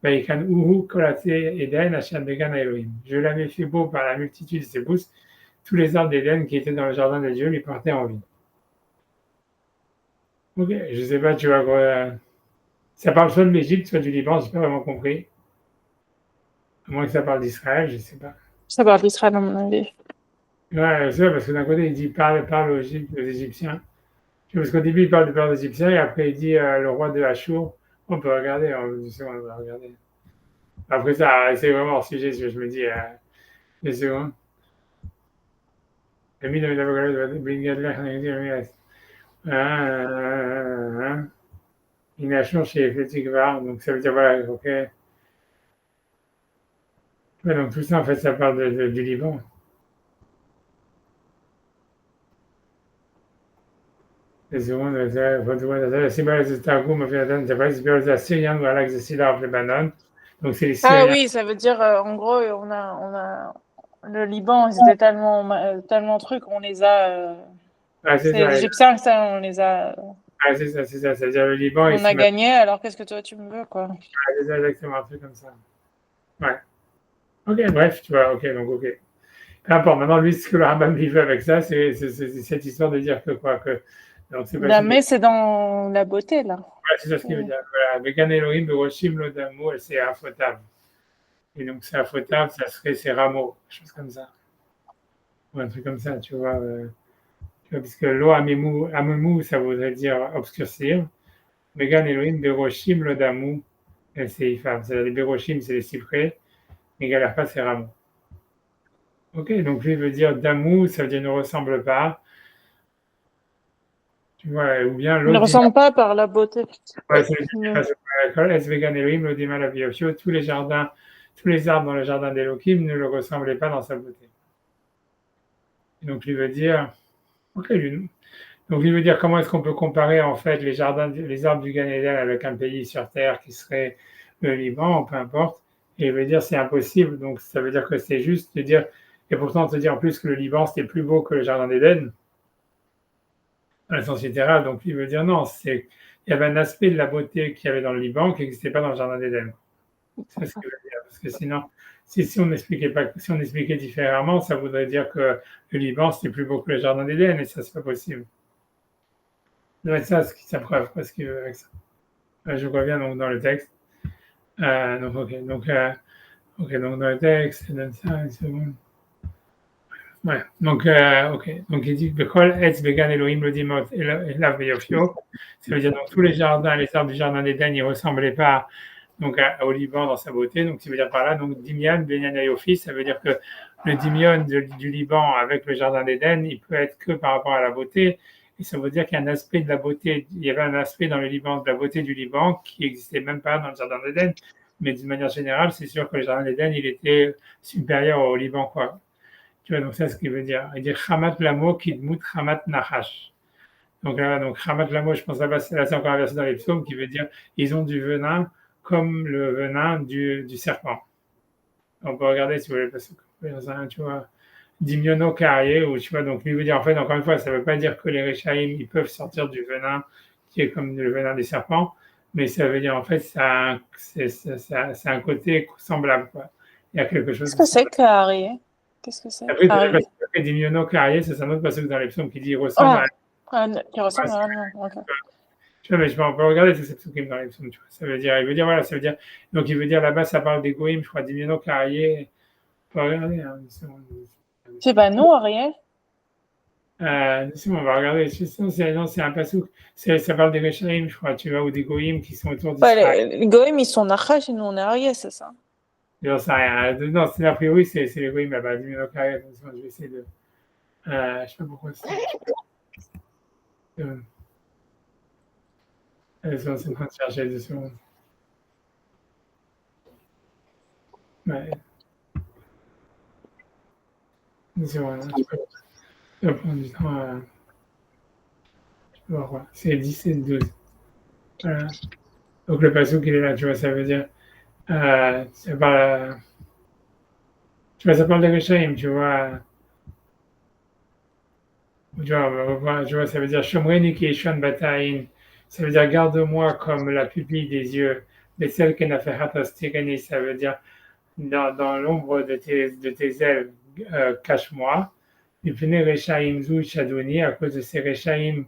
Vaikan Uhu Kolate Eden, Hachem Began Elohim. Je l'avais fait beau par la multitude de ses pousses. Tous les arbres d'Éden qui étaient dans le jardin de Dieu lui portaient envie. Ok, je sais pas, tu vois quoi. Ça parle soit de l'Égypte, soit du Liban, j'ai pas vraiment compris. À moins que ça parle d'Israël, je sais pas. Ça parle d'Israël, à mon avis. Ouais, c'est vrai, parce que d'un côté, il dit parle aux Égyptiens. Parce qu'au début, il parle de peur des Égyptiens, et après, il dit le roi de Achour. On peut regarder, on va regarder. Après ça, c'est vraiment hors sujet, je me dis, des secondes. Une Achour chez Fetikvar, donc ça veut dire, voilà, ok. Ouais, donc tout ça, en fait, ça parle du Liban. Des secondes, c'est pas les Targum, c'est pas les Assyriens ou Alex de Sidar, Lebanon. Donc c'est les Syriens. Ah oui, ça veut dire, en gros, on a le Liban, c'était tellement truc, on les a. C'est C'est ça. les Égyptiens, ça, on les a. C'est ça, c'est ça. C'est-à-dire le Liban, On a gagné, alors qu'est-ce que toi tu me veux, quoi? C'est exactement un truc comme ça. Ouais. Ok, bref, tu vois, ok, donc ok. Peu importe, maintenant, lui, ce que le Rambam lui veut avec ça, c'est cette histoire de dire que quoi, que. Donc, c'est La mais c'est dans la beauté, là. Ouais, c'est ça ce qu'il veut dire. Voilà. Vegan Elohim, Beroshim, Lodamu, c'est affotable. Et donc, c'est affotable, ça serait ses rameaux, quelque chose comme ça. Ou un truc comme ça, tu vois. Puisque l'eau amemu, ça voudrait dire obscurcir. Vegan Elohim, Beroshim, Lodamu, c'est Ifam. C'est-à-dire les Beroshim, c'est les cyprès, mais Galafa, c'est rameaux. Ok, donc lui veut dire Damou, ça veut dire ne ressemble pas. Tu vois, ou bien Il ne ressemble pas par la beauté. Ouais, ça veut dire tous les jardins, tous les arbres dans le jardin d'Elohim ne le ressemblaient pas dans sa beauté. Et donc lui veut dire, ok, donc lui veut dire comment est-ce qu'on peut comparer en fait les arbres du Gan Eden avec un pays sur terre qui serait le Liban, peu importe. Et il veut dire c'est impossible, donc ça veut dire que c'est juste de dire, et pourtant on te dit en plus que le Liban c'était plus beau que le jardin d'Éden, dans le sens littéral, donc il veut dire non, il y avait un aspect de la beauté qu'il y avait dans le Liban qui n'existait pas dans le jardin d'Éden. C'est ce qu'il veut dire, parce que sinon, si on expliquait différemment, ça voudrait dire que le Liban c'était plus beau que le jardin d'Éden, et ça c'est pas possible. Ça doit être ça sa preuve, ce qu'il veut avec ça. Je reviens donc dans le texte. Donc dans le texte, ça donne ça, une seconde. Ouais, donc il dit Bekol Etz Began Elohim le Dimot et la Veyofio. Ça veut dire donc tous les arbres du jardin d'Éden, ils ne ressemblaient pas donc au Liban dans sa beauté. Donc ça veut dire par là, donc Dimian Benyan Ayofi, ça veut dire que le Dimion du Liban avec le jardin d'Éden, il peut être que par rapport à la beauté. Et ça veut dire qu'il y a un aspect de la beauté, il y avait un aspect dans le Liban de la beauté du Liban qui n'existait même pas dans le jardin d'Éden. mais d'une manière générale, c'est sûr que le jardin d'Éden, il était supérieur au Liban, quoi. Tu vois, donc ça, ce qu'il veut dire. Il dit Hamat Lamo Kidmut Hamat Nahash. Donc là, donc Hamat Lamo, je pense là, c'est encore un verset dans les psaumes qui veut dire ils ont du venin comme le venin du serpent. On peut regarder si vous voulez, parce que tu vois, Dimyono Carrier, ou tu vois, donc lui veut dire, en fait, encore une fois, ça ne veut pas dire que les Réchaïm, ils peuvent sortir du venin qui est comme le venin des serpents, mais ça veut dire, en fait, c'est un côté semblable, quoi. Il y a quelque chose. Qu'est-ce que c'est Carrier? Qu'est-ce que c'est Après, Carrier? Dimyono Carrier, c'est un autre passage dans les psaumes qui dit, il ressemble qui ressemble à un ok. Tu vois, mais on peut regarder tous ces psukim dans les psaumes, tu vois. Ça veut dire, il veut dire, voilà, ça veut dire, donc il veut dire là-bas, ça parle des goïms, je crois, Dimyono Carrier. On va regarder, hein, C'est pas nous, Ariel? on va regarder. Non, c'est un pasouk. Ça parle des Réchaïm, je crois, tu vois, ou des goïms qui sont autour Ouais, d'Israël. les Goïm, ils sont Nachash et nous, on est Ariel, c'est ça? J'en sais rien. Non, c'est a priori, c'est les goïms là-bas. Dimyono Carrier, attention, je vais essayer de. Je sais pas pourquoi c'est. C'est en train de chercher 2 secondes. Ouais. 2 secondes, hein, ça va prendre du temps à. Je peux voir quoi. C'est 17, 12. Voilà. Donc le pasouk, il est là, tu vois, ça veut dire. Ça parle. Tu vois, ça parle des Réchaïm, tu vois. Tu vois, ça veut dire Shomreni ki Eshon Bataïn. Ça veut dire garde-moi comme la pupille des yeux. Mais celle qui n'a fait Hatas Tireni, ça veut dire dans l'ombre de tes ailes, cache-moi. Et puis Rechaim Zou Shadouni, à cause de ces Rechaim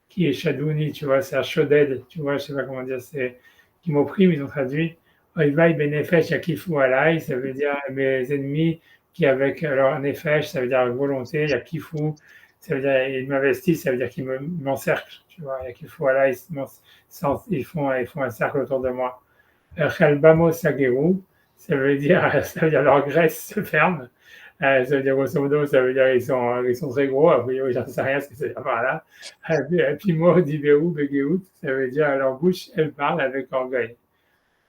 qui est Shadouni, tu vois, c'est un Shoded, tu vois, je sais pas comment dire, c'est qui m'oppriment, ils ont traduit. Oivai Benefesh Yakifu Alai, ça veut dire mes ennemis qui avec leur Nefesh, ça veut dire avec volonté, Yakifu, ça veut dire ils m'investissent, ça veut dire qu'ils m'encerclent, tu vois, Yakifu Alai, ils font un cercle autour de moi. Chalbamo Sageru, ça veut dire leur graisse se ferme. Ça veut dire grosso modo, ça veut dire ils sont très gros, a priori j'en sais rien ce que c'est par là. Puis moi, Dibeou, Begeout, ça veut dire leur bouche, elle parle avec orgueil.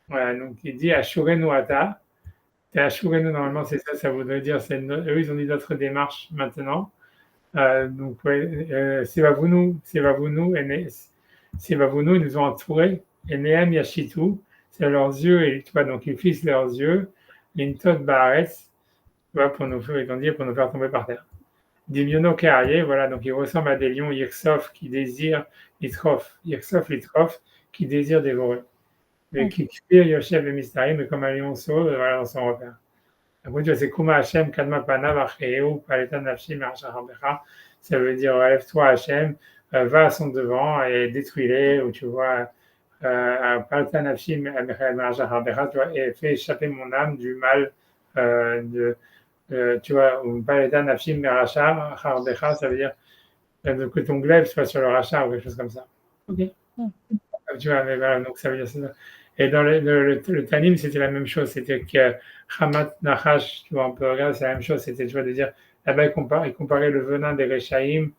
Voilà, donc il dit Ashurenu Ata. Et Ashurenu, normalement, c'est ça, ça voudrait dire, eux, ils ont dit notre démarche maintenant. Donc, ouais, Sevavunu, ils nous ont entourés. Et Nehem Yashitu, c'est leurs yeux, et tu vois, donc ils fixent leurs yeux. Lintot Baaretz, tu vois, pour nous faire tomber par terre. Dimyono Carrier, voilà, donc ils ressemblent à des lions Yirsof qui désirent Litrof, qui désirent dévorer. Mais qui expire Yoshev et Mystari, mais comme un lion sauve, voilà, dans son repère. Après, tu vois, c'est Kuma Hashem, Kadma Panav, Acheu, Paletan Nafshim, Archachabecha. Ça veut dire, lève-toi Hashem, va à son devant et détruis-les, ou tu vois, Paletan Nafshim, Archachabecha, tu vois, et fais échapper mon âme du mal tu vois, ou Paletan Nafshim, Archachabecha, ça veut dire que ton glaive soit sur le rachat ou quelque chose comme ça. Ok. Tu vois, mais voilà, donc ça veut dire ça. Et dans le Tanim, c'était la même chose. C'était que Hamat Nahash, tu vois, on peut regarder, c'est la même chose. C'était, tu vois, de dire, là-bas, il comparait le venin des Réchaïm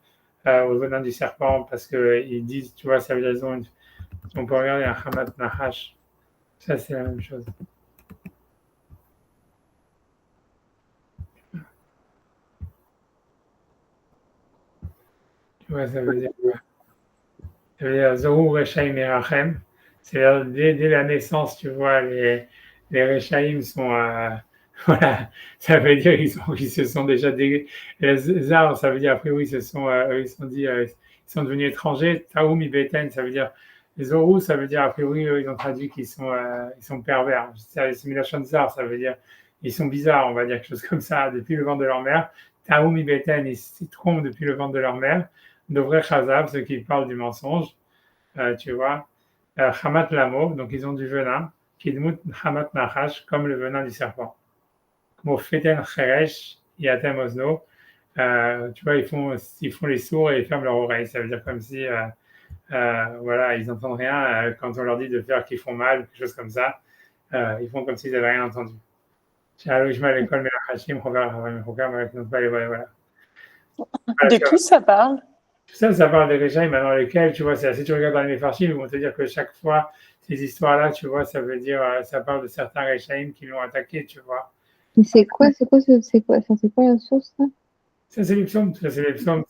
au venin du serpent, parce qu'ils disent, tu vois, ça veut dire, on peut regarder un Hamat Nahash. Ça, c'est la même chose. Tu vois, ça veut dire, ça veut dire Zohu Réchaïm et Rachem. C'est-à-dire, dès la naissance, tu vois, les Réchaïm sont. Voilà, ça veut dire qu'ils se sont déjà les arbres, ça veut dire a priori ils sont devenus étrangers. Taoum ibeten, ça veut dire les orous, ça veut dire a priori ils ont traduit qu'ils sont pervers. C'est Milachon Zar, ça veut dire ils sont bizarres, on va dire quelque chose comme ça depuis le ventre de leur mère. Taoum ibeten, ils s'y trompent depuis le ventre de leur mère. Dovrei Chazav, ceux qui parlent du mensonge, tu vois. Hamat Lamo, donc ils ont du venin. Kidmut Hamat Nachash, comme le venin du serpent. Feten Cheresh, Yatem Osno, tu vois, ils font les sourds et ils ferment leurs oreilles. Ça veut dire comme si, voilà, ils n'entendent rien quand on leur dit de faire qu'ils font mal, quelque chose comme ça. Ils font comme s'ils n'avaient rien entendu. Voilà. De qui ça parle? Tout ça, ça parle des régimes dans lesquels, tu vois, si tu regardes dans les Mefarshim, ils vont te dire que chaque fois, ces histoires-là, tu vois, ça veut dire, ça parle de certains Rechaïm qui l'ont attaqué, tu vois. Mais c'est quoi la source, ça? Ça, c'est les psaumes, c'est les psaumes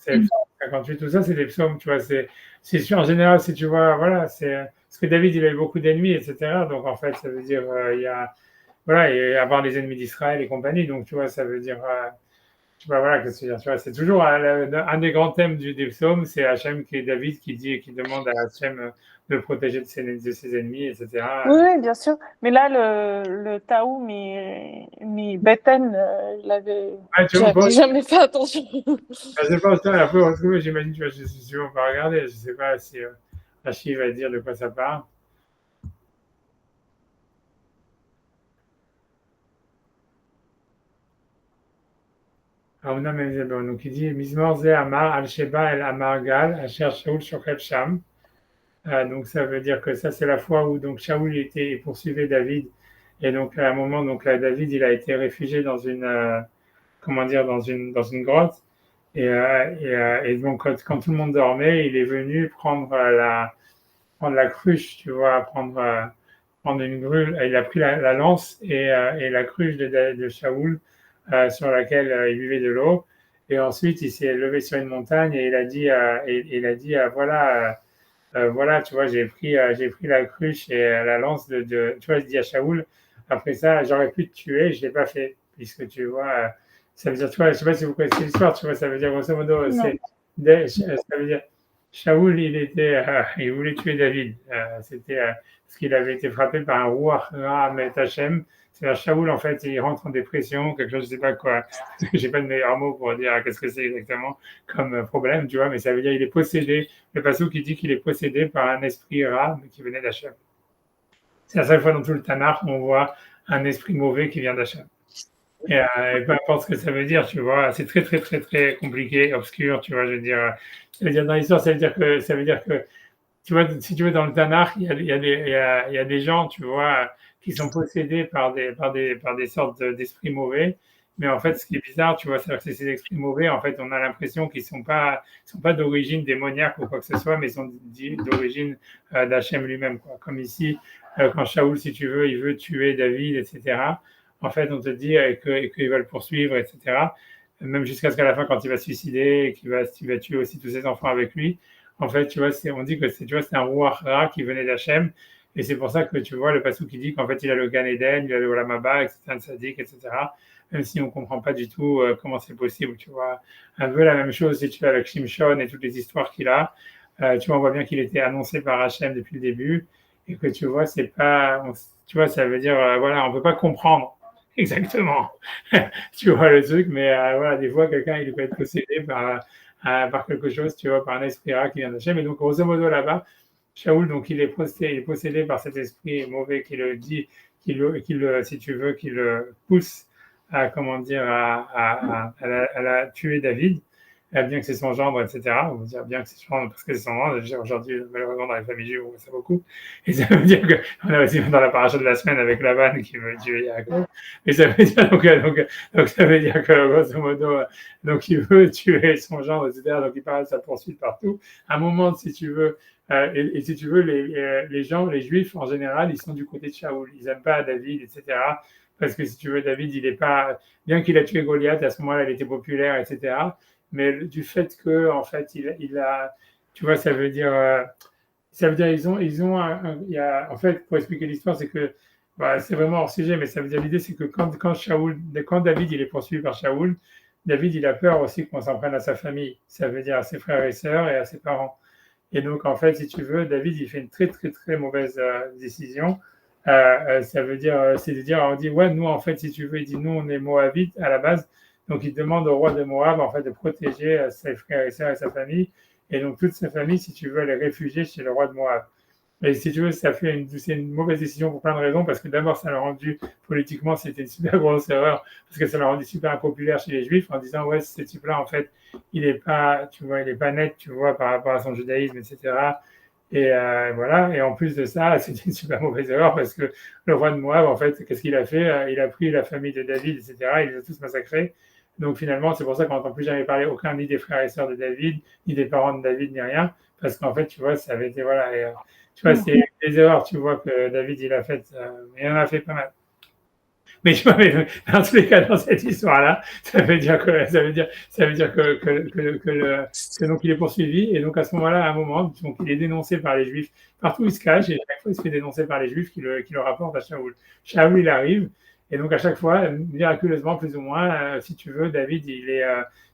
58, tout ça, c'est des psaumes, tu vois. C'est sûr, en général, si tu vois, voilà, c'est parce que David, il a eu beaucoup d'ennemis, etc. Donc, en fait, ça veut dire, il y a, voilà, et avoir les ennemis d'Israël et compagnie. Donc, tu vois, ça veut dire, tu vois, voilà, qu'est-ce que je veux dire, tu vois, c'est toujours un des grands thèmes des psaumes, c'est Hachem qui est David qui dit et qui demande à Hachem de le protéger de ses ennemis, etc. Oui, oui, bien sûr. Mais là, le Taou, mais Beten, Ah, tu vois, j'avais jamais fait attention. je sais pas, ça, après, on retrouve, j'imagine, tu vois, si on va regarder, je sais pas si Rachid va dire de quoi ça parle. Aouna Mezebon, donc il dit Mizmor Ze Amar Al-Sheba El Amar Gal Asher Shaul Shochel Sham. Donc ça veut dire que ça c'est la fois où donc Shaoul était poursuivait David et donc à un moment donc là, David il a été réfugié dans une comment dire dans une grotte et donc quand tout le monde dormait il est venu prendre la cruche tu vois prendre une grue il a pris la lance et la cruche de Shaoul sur laquelle il buvait de l'eau et ensuite il s'est levé sur une montagne et il a dit voilà voilà, tu vois, j'ai pris la cruche et la lance tu vois, je dis à Shaoul, après ça, j'aurais pu te tuer, je l'ai pas fait, puisque tu vois, ça veut dire, tu vois, je sais pas si vous connaissez l'histoire, tu vois, ça veut dire, grosso modo, Non. ça veut dire, Shaoul, il voulait tuer David, c'était, parce qu'il avait été frappé par un roi Rahamet Hachem, c'est-à-dire Shaoul, en fait, il rentre en dépression, quelque chose, je sais pas quoi, parce que j'ai pas de meilleur mot pour dire qu'est-ce que c'est exactement comme problème, tu vois, mais ça veut dire, il est possédé le passage qui dit qu'il est possédé par un esprit rare qui venait d'Hachem. C'est la seule fois dans tout le Tanakh où on voit un esprit mauvais qui vient d'Hachem. Et peu importe ce que ça veut dire, tu vois, c'est très très très très compliqué, obscur, tu vois, je veux dire, ça veut dire dans l'histoire, ça veut dire que tu vois, si tu veux, dans le Tanakh, il y a des gens, tu vois, qui sont possédés par des sortes d'esprits mauvais. Mais en fait, ce qui est bizarre, tu vois, c'est que ces esprits mauvais, en fait, on a l'impression qu'ils sont pas d'origine démoniaque ou quoi que ce soit, mais ils sont d'origine d'Hachem lui-même, quoi. Comme ici, quand Shaoul, si tu veux, il veut tuer David, etc. En fait, on te dit qu'il va le poursuivre, etc. Même jusqu'à ce qu'à la fin, quand il va se suicider, qu'il va tuer aussi tous ses enfants avec lui. En fait, tu vois, on dit que tu vois, c'est un roi Ra qui venait d'Hachem. Et c'est pour ça que tu vois le passou qui dit qu'en fait, il a le Gan Eden, il a le Olam Haba, etc., un sadique, etc. Même si on ne comprend pas du tout comment c'est possible, tu vois. Un peu la même chose si tu vas avec Shimshon et toutes les histoires qu'il a. Tu vois, on voit bien qu'il était annoncé par Hachem depuis le début. Et que tu vois, c'est pas. Tu vois, ça veut dire, voilà, on ne peut pas comprendre exactement. Tu vois le truc, mais voilà, des fois, quelqu'un, il peut être possédé par quelque chose, tu vois, par un esprit rare qui vient d'Hachem. Et donc, grosso modo, là-bas, Shaoul, donc, il est possédé par cet esprit mauvais qui le dit, si tu veux, qui le pousse à, comment dire, à la tuer David, bien que c'est son gendre, etc. On va dire bien que c'est son gendre parce que c'est son gendre. Aujourd'hui, malheureusement, dans les familles juives, on voit ça beaucoup. Et ça veut dire qu'on a aussi dans la paracha de la semaine avec Laban qui veut tuer Yaakov. Et ça veut dire, donc, ça veut dire que, grosso modo, donc il veut tuer son gendre, etc. Donc il parle de sa poursuite partout. À un moment, si tu veux, et si tu veux, les gens, les juifs en général, ils sont du côté de Shaoul. Ils n'aiment pas David, etc. Parce que si tu veux, David, il n'est pas, bien qu'il a tué Goliath, à ce moment-là, il était populaire, etc. Mais du fait que, en fait, il a, tu vois, ça veut dire il y a, en fait, pour expliquer l'histoire, c'est que, bah, c'est vraiment hors sujet, mais ça veut dire l'idée, c'est que quand David, il est poursuivi par Shaoul, David, il a peur aussi qu'on s'en prenne à sa famille. Ça veut dire à ses frères et sœurs et à ses parents. Et donc, en fait, si tu veux, David, il fait une très, très, très mauvaise décision. Ça veut dire, c'est de dire, on dit, ouais, nous, en fait, si tu veux, il dit, nous, on est Moabites à la base. Donc, il demande au roi de Moab, en fait, de protéger ses frères et sœurs et sa famille. Et donc, toute sa famille, si tu veux, elle est réfugiée chez le roi de Moab. Et si tu veux, c'est une mauvaise décision pour plein de raisons, parce que d'abord, ça l'a rendu, politiquement, c'était une super grosse erreur, parce que ça l'a rendu super impopulaire chez les Juifs, en disant, ouais, ce type-là, en fait, il est pas, tu vois, il est pas net, tu vois, par rapport à son judaïsme, etc. Et voilà. Et en plus de ça, c'était une super mauvaise erreur, parce que le roi de Moab, en fait, qu'est-ce qu'il a fait? Il a pris la famille de David, etc. Il les a tous massacrés. Donc finalement, c'est pour ça qu'on n'entend plus jamais parler aucun ni des frères et sœurs de David, ni des parents de David, ni rien, parce qu'en fait, tu vois, ça avait été, voilà. Tu vois, c'est des erreurs, tu vois, que David, il a faites, mais il en a fait pas mal. Mais tu vois, mais dans tous les cas, dans cette histoire-là, ça veut dire que donc il est poursuivi, et donc à ce moment-là, à un moment, donc il est dénoncé par les Juifs. Partout où il se cache, et chaque fois il se fait dénoncer par les Juifs qui le rapportent à Shaoul. Shaoul, il arrive, et donc à chaque fois, miraculeusement, plus ou moins, si tu veux, David,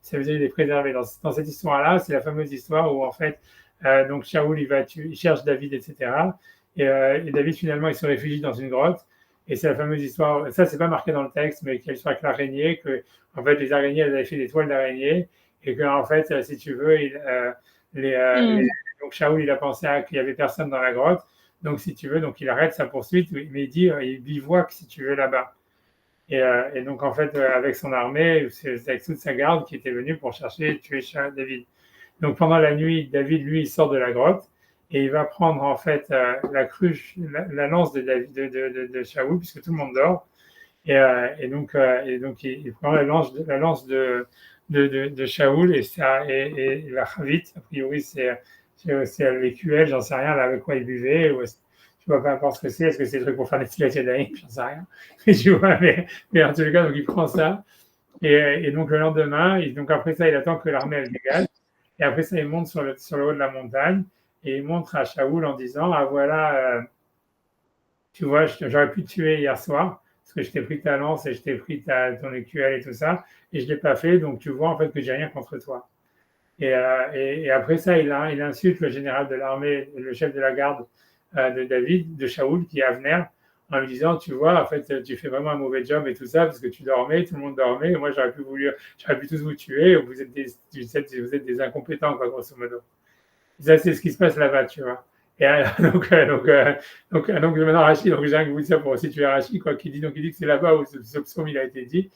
ça veut dire il est préservé. Dans cette histoire-là, c'est la fameuse histoire où en fait, donc Shaoul, il cherche David, etc. Et David, finalement, il se réfugie dans une grotte. Et c'est la fameuse histoire, ça c'est pas marqué dans le texte, mais qu'il y a l'histoire avec l'araignée, que en fait les araignées elles avaient fait des toiles d'araignée, et que en fait, si tu veux, donc Shaoul il a pensé qu'il y avait personne dans la grotte, donc si tu veux, donc il arrête sa poursuite, mais il dit il bivouaque si tu veux là-bas. Et donc en fait avec son armée, c'est avec toute sa garde qui était venue pour chercher et tuer David. Donc pendant la nuit, David lui il sort de la grotte et il va prendre en fait la cruche, la lance de David, de Shaoul, puisque tout le monde dort. Et donc il prend la lance de Shaoul et la chavite. A priori c'est l'écuelle, j'en sais rien, là, avec quoi il buvait. Tu vois, peu importe ce que c'est. Est-ce que c'est le truc pour faire des tilates yadayim? J'en sais rien. Mais tu vois, mais en tout cas, donc il prend ça. Et donc le lendemain, donc après ça, il attend que l'armée elle dégage. Et après ça, il monte sur le haut de la montagne et il montre à Shaoul en disant ah voilà, tu vois, j'aurais pu te tuer hier soir parce que je t'ai pris ta lance et je t'ai pris ton écuelle et tout ça, et je ne l'ai pas fait, donc tu vois en fait que j'ai rien contre toi. Et après ça, il insulte le général de l'armée, le chef de la garde de David, de Shaoul, qui est Avner, en lui disant, tu vois, en fait, tu fais vraiment un mauvais job et tout ça, parce que tu dormais, tout le monde dormait, et moi j'aurais pu tous vous tuer, vous êtes des incompétents, quoi, grosso modo. Ça, c'est ce qui se passe là-bas, tu vois. Et donc maintenant, Rachid, donc j'ai vous ça pour situer Rachid, quoi, qui dit que c'est là-bas où ce psaume il a été dit.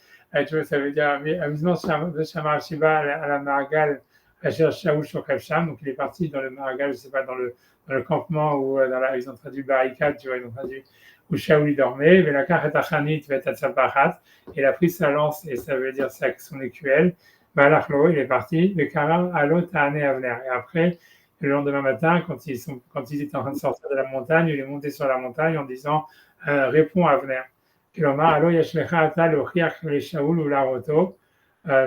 Tu vois, ça veut dire, mais amusement, Shamar Shiva à la Margal, à Shaoul Shokav Sham, donc il est parti dans le Margal, je sais pas, dans le campement où ils ont traduit barricade, tu vois, ils ont traduit où Shaoul il dormait, mais la carte Achanit va être à et il a pris sa lance, et ça veut dire son écuelle. Balachlo, il est parti, le Karam Alot Tahane Avner. Et après, le lendemain matin, quand ils étaient en train de sortir de la montagne, il est monté sur la montagne en disant réponds à Avner.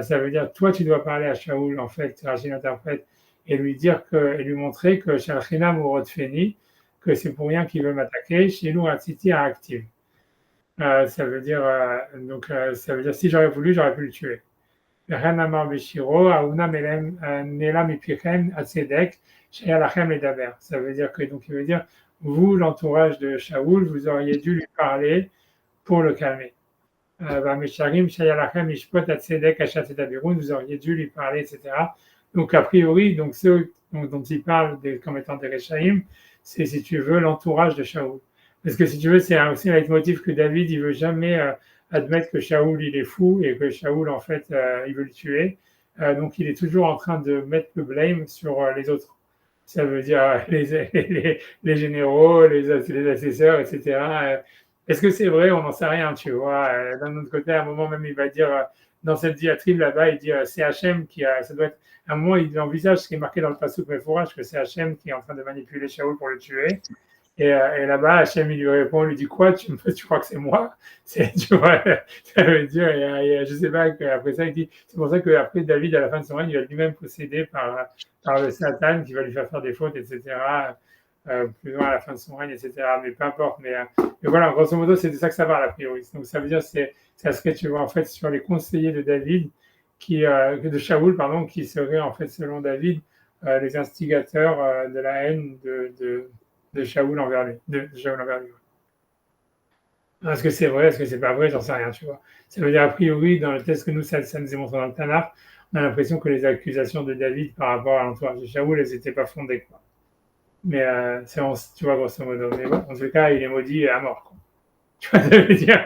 Ça veut dire toi tu dois parler à Shaoul, en fait, Rachid interprète, et lui dire et lui montrer que Shalchina Mourot Feni, que c'est pour rien qu'il veut m'attaquer, chez nous Atziti a active. Ça veut dire si j'aurais voulu, j'aurais pu le tuer. Ça veut dire que, donc il veut dire, vous, l'entourage de Shaoul, vous auriez dû lui parler pour le calmer. Vous auriez dû lui parler, etc. Donc a priori, donc ceux dont il parle comme étant des Rechaïm, c'est, si tu veux, l'entourage de Shaoul. Parce que si tu veux, c'est aussi un leitmotiv que David, il veut jamais admettre que Shaoul, il est fou et que Shaoul, en fait, il veut le tuer. Donc il est toujours en train de mettre le blame sur les autres. Ça veut dire les généraux, les assesseurs, etc. Est-ce que c'est vrai? On n'en sait rien, tu vois. D'un autre côté, à un moment même, il va dire, dans cette diatribe là-bas, il dit c'est Hachem ça doit être, à un moment, il envisage ce qui est marqué dans le Passouk Mefourach, que c'est Hachem qui est en train de manipuler Shaoul pour le tuer. Et là-bas, Hachem, il lui répond, il lui dit quoi? Tu crois que c'est moi? Tu vois, ça veut dire, je sais pas, après ça, il dit, c'est pour ça qu'après, David, à la fin de son règne, il va lui-même posséder par le Satan qui va lui faire des fautes, etc. Plus loin à la fin de son règne, etc. Mais peu importe. Mais voilà, grosso modo, c'est de ça que ça parle, a priori. Donc ça veut dire, ça serait, tu vois, en fait, sur les conseillers de David, de Shaoul, pardon, qui seraient, en fait, selon David, les instigateurs de la haine de Shaoul envers lui. Est-ce que c'est vrai, est-ce que c'est pas vrai, j'en sais rien, tu vois. Ça veut dire, a priori, dans le test que nous, ça nous est montré dans le Tanakh, on a l'impression que les accusations de David par rapport à l'entourage de Shaoul, elles n'étaient pas fondées, quoi. Mais tu vois, grosso modo. Mais bon, en tout cas, il est maudit à mort, quoi. Tu vois, ça veut dire,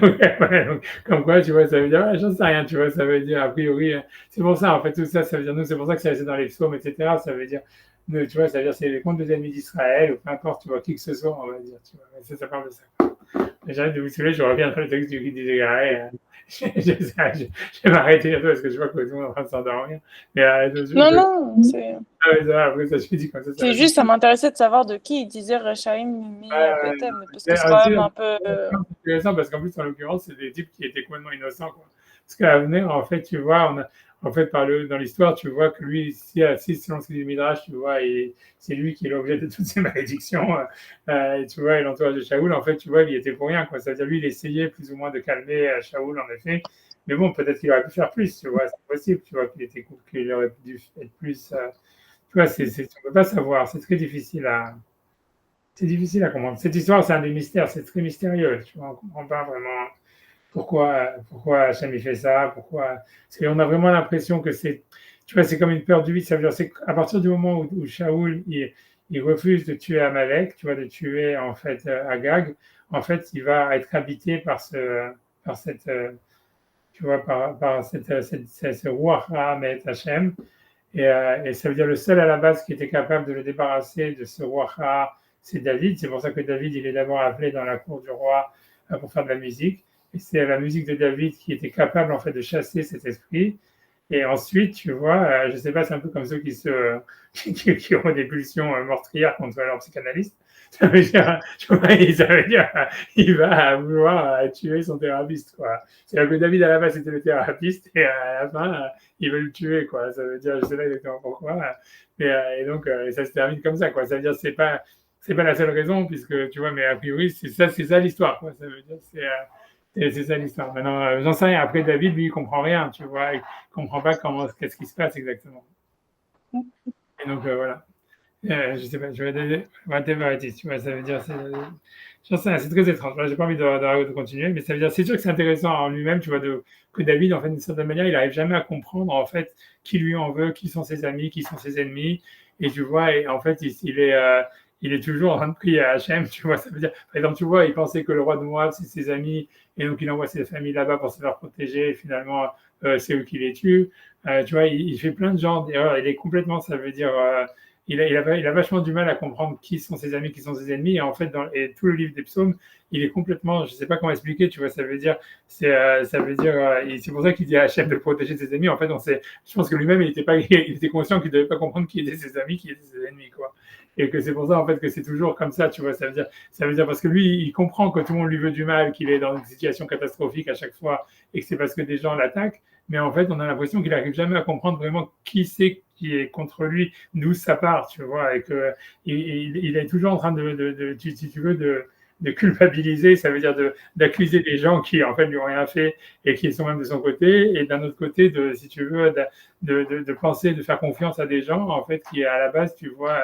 donc, comme quoi, tu vois, ça veut dire, j'en sais rien, tu vois, ça veut dire, a priori, c'est pour ça, en fait, tout ça, ça veut dire, nous, c'est pour ça que c'est dans les psaumes, etc., ça veut dire, tu vois, ça veut dire, c'est les comptes des ennemis d'Israël, ou peu importe, tu vois, qui que ce soit, on va dire, tu vois, ça parle de ça. J'arrête de vous saouler, je reviens dans le texte du guide des égarés. Je vais m'arrêter bientôt parce que je vois que tout le monde est en train de s'endormir. Mais, non, c'est. Ah ouais, ça, après, ça, je dis comme ça C'est va juste, ça m'intéressait de savoir de qui il disait Rechaim mi ouais, Betem, parce que c'est ouais, quand c'est même un peu. intéressant parce qu'en plus, en l'occurrence, c'est des types qui étaient complètement innocents, quoi. Parce qu'à venir, en fait, tu vois, en fait, dans l'histoire, tu vois que lui, si selon ce qu'il dit Midrash, tu vois, c'est lui qui est l'objet de toutes ces malédictions, et tu vois, et l'entourage de Shaoul, en fait, tu vois, il y était pour rien, quoi. C'est-à-dire, lui, il essayait plus ou moins de calmer Shaoul, en effet. Mais bon, peut-être qu'il aurait pu faire plus, tu vois, c'est possible, tu vois, qu'il aurait dû être plus. Tu vois, on ne peut pas savoir, c'est difficile à comprendre. Cette histoire, c'est un des mystères, c'est très mystérieux. Tu vois, on ne comprend pas vraiment pourquoi Hachem il fait ça, pourquoi. Parce qu'on a vraiment l'impression que tu vois, c'est comme une peur du vide. Ça veut dire, c'est à partir du moment où Shaoul il refuse de tuer Amalek, tu vois, de tuer en fait Agag, en fait, il va être habité par cette, tu vois, par ce roi Hamet Hachem. Et ça veut dire le seul à la base qui était capable de le débarrasser de ce roi Ra, c'est David. C'est pour ça que David, il est d'abord appelé dans la cour du roi pour faire de la musique. Et c'est la musique de David qui était capable en fait de chasser cet esprit. Et ensuite, tu vois, je ne sais pas, c'est un peu comme ceux qui ont des pulsions meurtrières contre leur psychanalyste. Ça veut dire, tu vois, ça veut dire, il va vouloir tuer son thérapeute, quoi. C'est-à-dire que David, à la base, c'était le thérapeute, et à la fin, il veut le tuer, quoi. Ça veut dire, je ne sais pas exactement pourquoi. Mais, et donc, ça se termine comme ça, quoi. Ça veut dire, c'est pas la seule raison, puisque, tu vois, mais a priori, c'est ça l'histoire, quoi. Ça veut dire, c'est ça l'histoire. Maintenant, j'en sais rien. Après, David, lui, il comprend rien, tu vois. Il comprend pas qu'est-ce qui se passe exactement. Et donc, voilà. Je sais pas, je vais donner whatever it is, tu vois, ça veut dire, j'en sais rien, c'est très étrange. Voilà, j'ai pas envie de continuer, mais ça veut dire, c'est sûr que c'est intéressant en lui-même, tu vois, que David, en fait, d'une certaine manière, il n'arrive jamais à comprendre, en fait, qui lui en veut, qui sont ses amis, qui sont ses ennemis, et tu vois, et en fait, il est toujours en train de prier à Hachem, tu vois, ça veut dire, par exemple, tu vois, il pensait que le roi de Moab, c'est ses amis, et donc il envoie ses familles là-bas pour se faire protéger, et finalement, c'est eux qui les tuent. Tu vois, il fait plein de genres d'erreurs, il est complètement, ça veut dire, il a vachement du mal à comprendre qui sont ses amis, qui sont ses ennemis. Et en fait, et tout le livre des psaumes, il est complètement, je ne sais pas comment expliquer, tu vois, ça veut dire, et c'est pour ça qu'il dit à Hachem de protéger ses ennemis. En fait, je pense que lui-même, il était conscient qu'il ne devait pas comprendre qui étaient ses amis, qui étaient ses ennemis, quoi. Et que c'est pour ça, en fait, que c'est toujours comme ça, tu vois. Ça veut dire parce que lui, il comprend que tout le monde lui veut du mal, qu'il est dans une situation catastrophique à chaque fois, et que c'est parce que des gens l'attaquent. Mais en fait, on a l'impression qu'il n'arrive jamais à comprendre vraiment qui c'est qui est contre lui, d'où ça part, tu vois, et que il est toujours en train si tu veux, de culpabiliser, ça veut dire d'accuser des gens qui en fait lui ont rien fait et qui sont même de son côté, et d'un autre côté, si tu veux, de penser, de faire confiance à des gens en fait qui à la base, tu vois,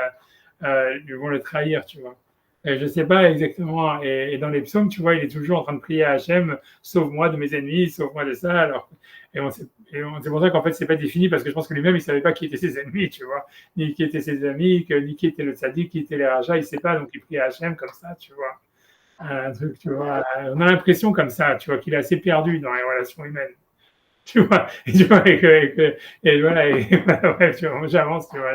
ils vont le trahir, tu vois. Et je ne sais pas exactement. Et dans les psaumes, tu vois, il est toujours en train de prier à Hachem, sauve-moi de mes ennemis, sauve-moi de ça. Alors, c'est pour ça qu'en fait, c'est pas défini parce que je pense que lui-même, il savait pas qui étaient ses ennemis, tu vois, ni qui étaient ses amis, ni qui était le tzaddik, qui était les rajats, il sait pas, donc il prie à Hachem comme ça, tu vois. Un truc, tu vois. On a l'impression comme ça, tu vois, qu'il est assez perdu dans les relations humaines. Tu vois, et voilà, voilà, ouais, tu vois, j'avance, tu vois,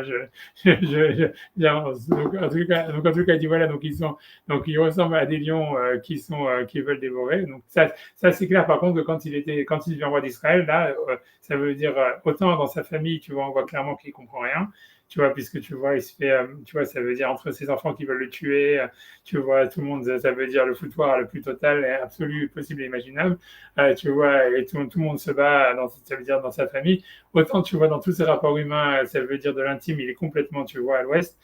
j'avance. Donc en tout cas, dit voilà, donc ils ressemblent à des lions qui veulent dévorer. Donc ça c'est clair. Par contre, que quand il devient roi d'Israël, là, ça veut dire autant dans sa famille, tu vois, on voit clairement qu'il comprend rien. Tu vois, puisque tu vois, il se fait, tu vois, ça veut dire entre ses enfants qui veulent le tuer, tu vois, tout le monde, ça veut dire le foutoir le plus total, et absolu, possible et imaginable. Tu vois, et tout le monde se bat, ça veut dire dans sa famille. Autant, tu vois, dans tous ses rapports humains, ça veut dire de l'intime, il est complètement, tu vois, à l'ouest.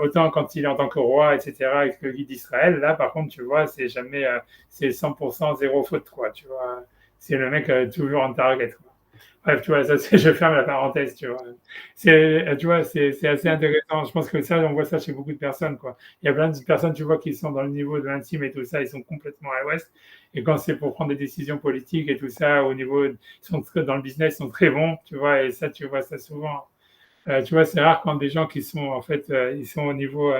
Autant quand il est en tant que roi, etc., avec le guide d'Israël, là, par contre, tu vois, c'est jamais, c'est 100% zéro faute, quoi, tu vois. C'est le mec toujours en target, quoi. Bref, tu vois, ça, je ferme la parenthèse, tu vois. Tu vois, c'est assez intéressant. Je pense que ça, on voit ça chez beaucoup de personnes, quoi. Il y a plein de personnes, tu vois, qui sont dans le niveau de l'intime et tout ça, ils sont complètement à l'ouest. Et quand c'est pour prendre des décisions politiques et tout ça, au niveau, ils sont dans le business, ils sont très bons, tu vois, et ça, tu vois ça souvent. Tu vois, c'est rare quand des gens qui sont, en fait, ils sont au niveau,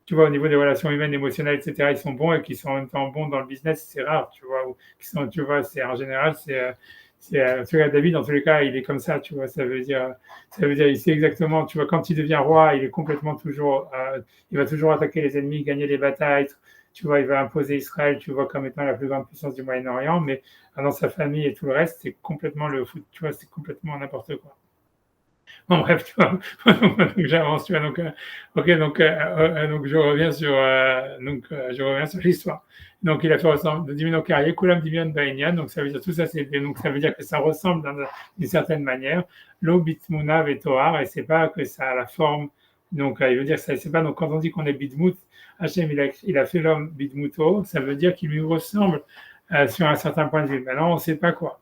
tu vois, au niveau des relations humaines, émotionnelles, etc., ils sont bons et qui sont en même temps bons dans le business, c'est rare, tu vois, ou qui sont, tu vois, c'est en général, tu vois, David, dans tous les cas, il est comme ça, tu vois, ça veut dire, il sait exactement, tu vois, quand il devient roi, il est complètement toujours, il va toujours attaquer les ennemis, gagner les batailles, tu vois, il va imposer Israël, tu vois, comme étant la plus grande puissance du Moyen-Orient, mais dans sa famille et tout le reste, c'est complètement le foot, tu vois, c'est complètement n'importe quoi. Bon, bref, tu vois, donc j'avance, tu vois, ok, donc je reviens sur l'histoire. Donc il a fait ressembler de Dimino Carrier, Kulam Dimion Baïnian, donc ça veut dire tout ça, donc ça veut dire que ça ressemble d'une certaine manière. Lo Bitmuna Vetoar, et c'est pas que ça a la forme, donc il veut dire que ça, c'est pas, donc quand on dit qu'on est Bidmout, Hachem il a fait l'homme Bidmuto, ça veut dire qu'il lui ressemble sur un certain point de vue. Maintenant, on ne sait pas quoi.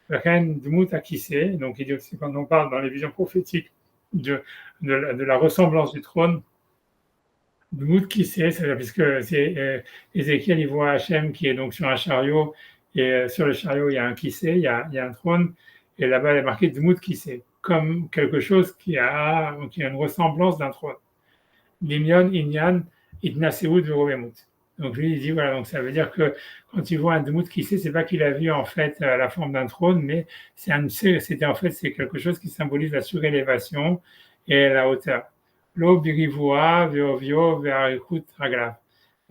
Ren Dmut Akissé, donc il dit aussi quand on parle dans les visions prophétiques de la ressemblance du trône, Dmut Kissé, puisque Ézéchiel, il voit Hachem qui est donc sur un chariot, et sur le chariot, il y a un Kissé, il y a un trône, et là-bas, il est marqué Dmut Kissé, comme quelque chose qui a une ressemblance d'un trône. Limion, Inyan, Itnaseut, Verobemut. Donc lui, il dit, voilà, donc ça veut dire que quand il voit un Dmout qui sait, c'est pas qu'il a vu en fait la forme d'un trône, mais c'est quelque chose qui symbolise la surélévation et la hauteur. Lo birivua, veovio, vearikut raglav.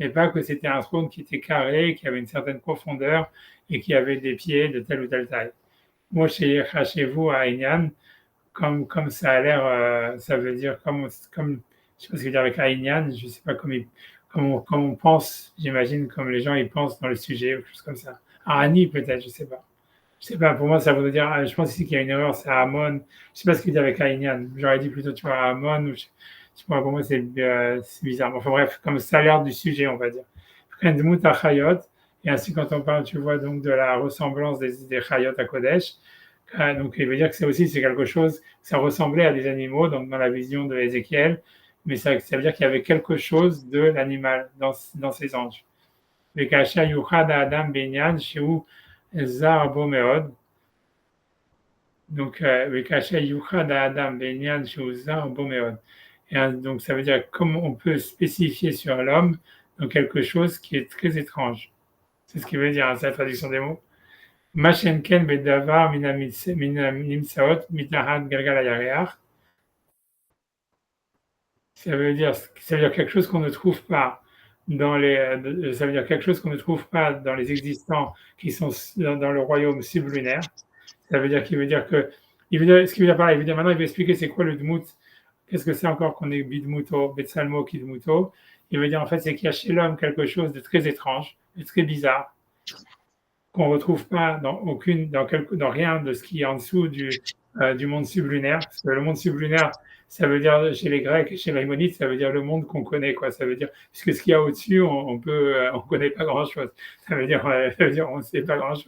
Et pas que c'était un trône qui était carré, qui avait une certaine profondeur et qui avait des pieds de telle ou telle taille. Moi, chez vous à Inyan, comme ça a l'air, ça veut dire comme je sais pas ce que veut dire avec Aïnian, je sais pas comme on pense, j'imagine comme les gens ils pensent dans le sujet ou quelque chose comme ça. Arani peut-être, je sais pas. Je sais pas, pour moi ça voudrait dire, je pense ici qu'il y a une erreur, c'est Amon. Je sais pas ce qu'il dit avec Aïnian. J'aurais dit plutôt, tu vois, Amon, ou je sais pas, pour moi c'est bizarre. Enfin bref, comme ça a l'air du sujet, on va dire. Et ainsi quand on parle, tu vois, donc de la ressemblance des Chayot à Kodesh, donc il veut dire que c'est quelque chose, ça ressemblait à des animaux, donc dans la vision de Ézéchiel, mais ça veut dire qu'il y avait quelque chose de l'animal dans ces anges. Vekasha yuchad adam benyan sheu zar bo meod. Donc Vekasha yuchad adam benyan sheu zar bo meod. Et donc ça veut dire comment on peut spécifier sur l'homme donc quelque chose qui est très étrange. C'est ce qui veut dire, c'est la traduction des mots. Machenken bedavar minamimsaot mitahat galgal ayareach. Ça veut dire quelque chose qu'on ne trouve pas ça veut dire quelque chose qu'on ne trouve pas dans les existants qui sont dans le royaume sublunaire. Ça veut dire qu'il veut dire que, ce qu'il veut dire par là, il veut dire maintenant, il veut expliquer c'est quoi le Dmout, qu'est-ce que c'est encore qu'on est Bidmuto, Betsalmo, Kidmuto. Il veut dire en fait, c'est qu'il y a chez l'homme quelque chose de très étrange, de très bizarre, qu'on ne retrouve pas dans rien de ce qui est en dessous du monde sublunaire. Parce que le monde sublunaire, ça veut dire chez les Grecs et chez Maïmonide, ça veut dire le monde qu'on connaît, quoi. Ça veut dire, puisque ce qu'il y a au-dessus, on connaît pas grand-chose. Ça veut dire, on ne sait pas grand-chose.